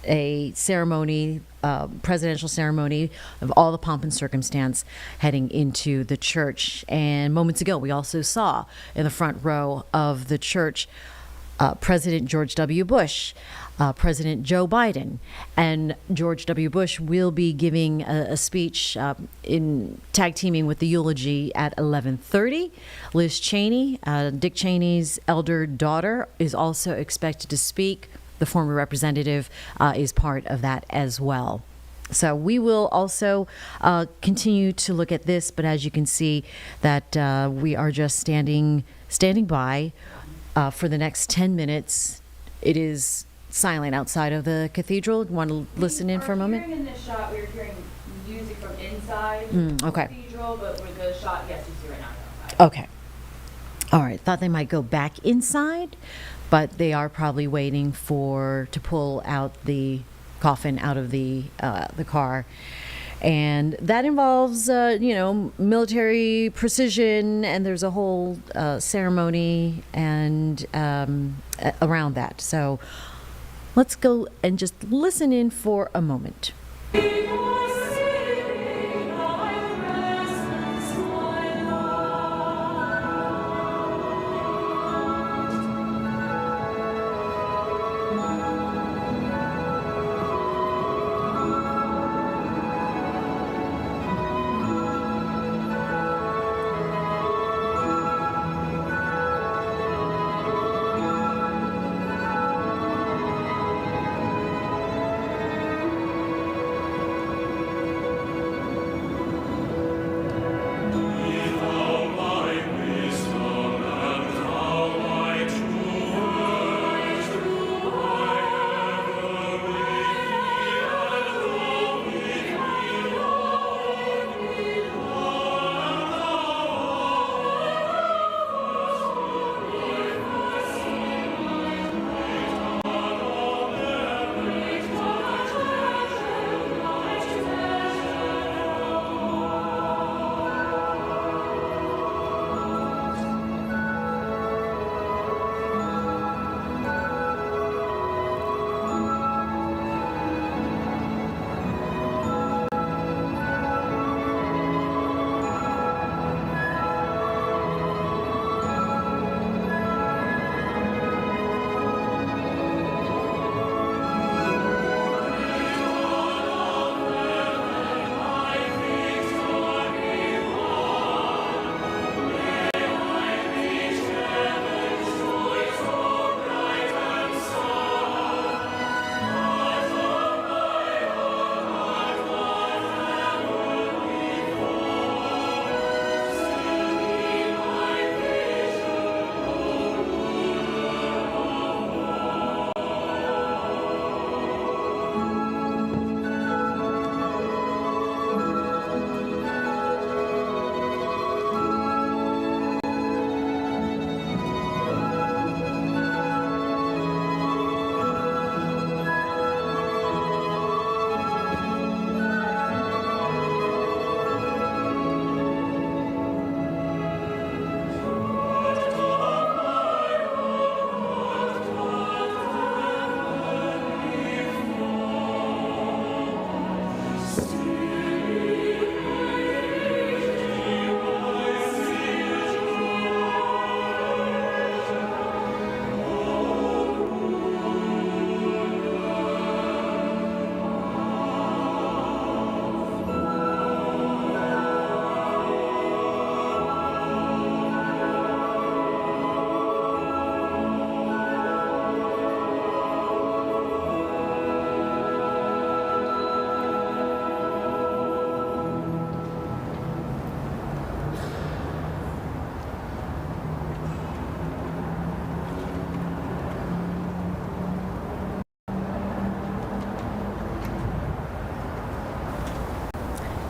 Speaker 1: a ceremony, presidential ceremony of all the pomp and circumstance heading into the church. And moments ago we also saw in the front row of the church President George W. Bush, President Joe Biden, and George W. Bush will be giving a speech in tag teaming with the eulogy at 11:30. Liz Cheney, Dick Cheney's elder daughter, is also expected to speak. The former representative is part of that as well. So we will also continue to look at this, but as you can see that we are just standing by for the next 10 minutes. It is silent outside of the cathedral. Want to listen in for a moment?
Speaker 17: In this shot, we were hearing music from inside
Speaker 1: okay.
Speaker 17: the cathedral, but with the shot, yes, you see right now they're outside.
Speaker 1: Okay. All right. Thought they might go back inside, but they are probably waiting to pull out the coffin out of the car. And that involves, military precision, and there's a whole ceremony and around that. So let's go and just listen in for a moment.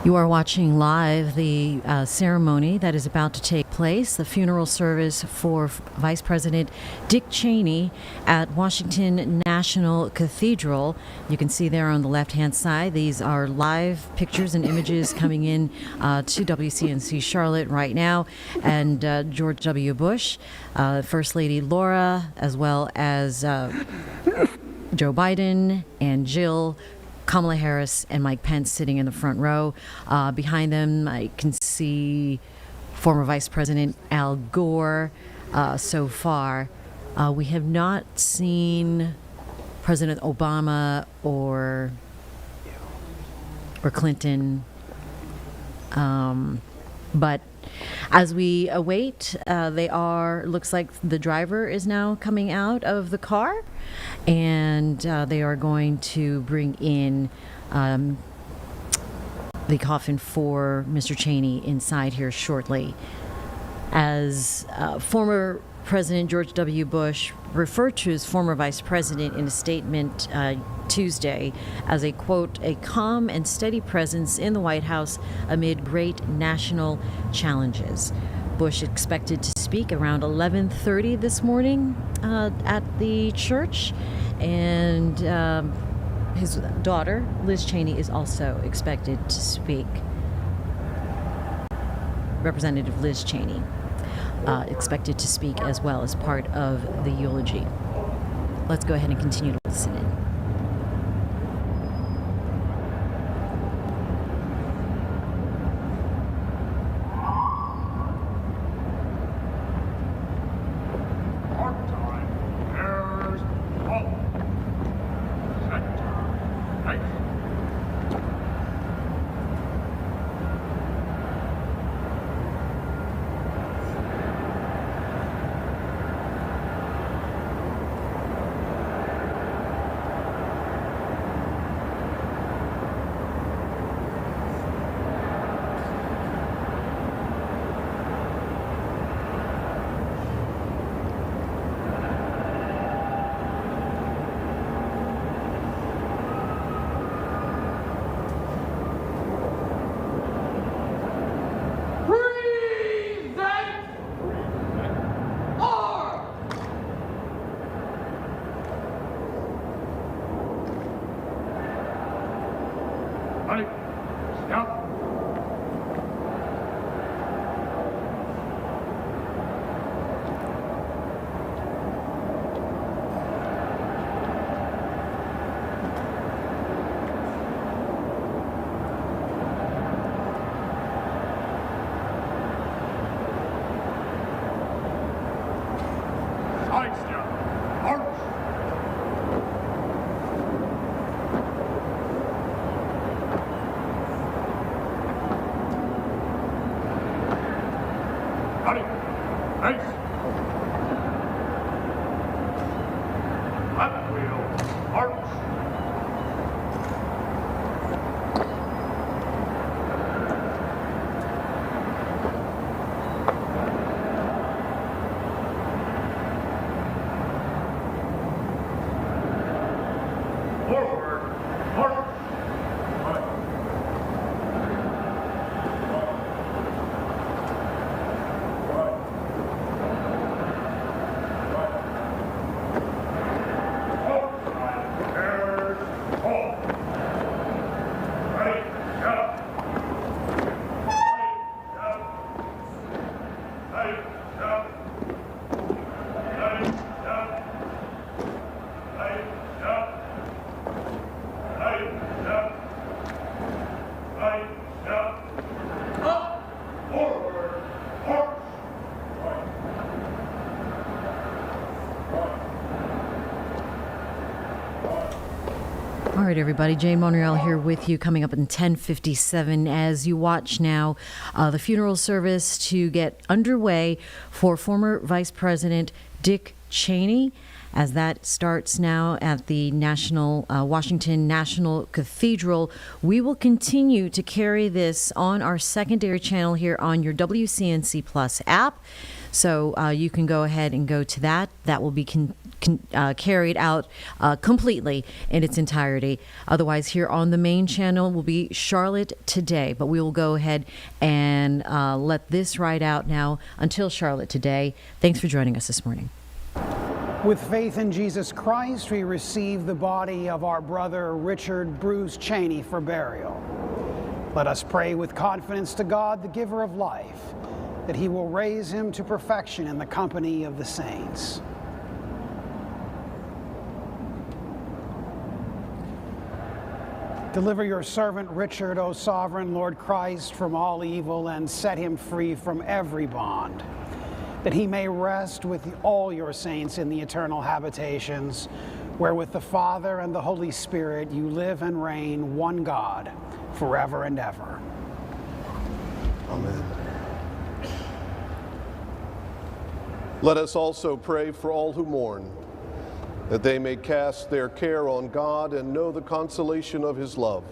Speaker 1: You are watching live the ceremony that is about to take place, the funeral service for Vice President Dick Cheney at Washington National Cathedral. You can see there on the left-hand side, these are live pictures and images coming in to WCNC Charlotte right now. And George W. Bush, First Lady Laura, as well as Joe Biden and Jill, Kamala Harris and Mike Pence sitting in the front row. Behind them, I can see former Vice President Al Gore so far. We have not seen President Obama or Clinton. But as we await, looks like the driver is now coming out of the car, and they are going to bring in the coffin for Mr. Cheney inside here shortly. As former President George W. Bush referred to his former vice president in a statement Tuesday as a, quote, a calm and steady presence in the White House amid great national challenges. Bush expected to speak around 11:30 this morning at the church, and his daughter, Liz Cheney, is also expected to speak. Representative Liz Cheney expected to speak as well as part of the eulogy. Let's go ahead and continue to listen in. All right, everybody. Jane Monreal here with you, coming up in 10:57 as you watch now the funeral service to get underway for former Vice President Dick Cheney, as that starts now at the Washington National Cathedral. We will continue to carry this on our secondary channel here on your WCNC Plus app. So you can go ahead and go to that. That will be carried out completely in its entirety. Otherwise, here on the main channel will be Charlotte Today, but we will go ahead and let this ride out now until Charlotte Today. Thanks for joining us this morning.
Speaker 7: With faith in Jesus Christ, we receive the body of our brother Richard Bruce Cheney for burial. Let us pray with confidence to God, the giver of life, that he will raise him to perfection in the company of the saints. Deliver your servant Richard, O sovereign Lord Christ, from all evil and set him free from every bond, that he may rest with all your saints in the eternal habitations, where with the Father and the Holy Spirit you live and reign, one God, forever and ever.
Speaker 18: Amen. Let us also pray for all who mourn, that they may cast their care on God and know the consolation of his love.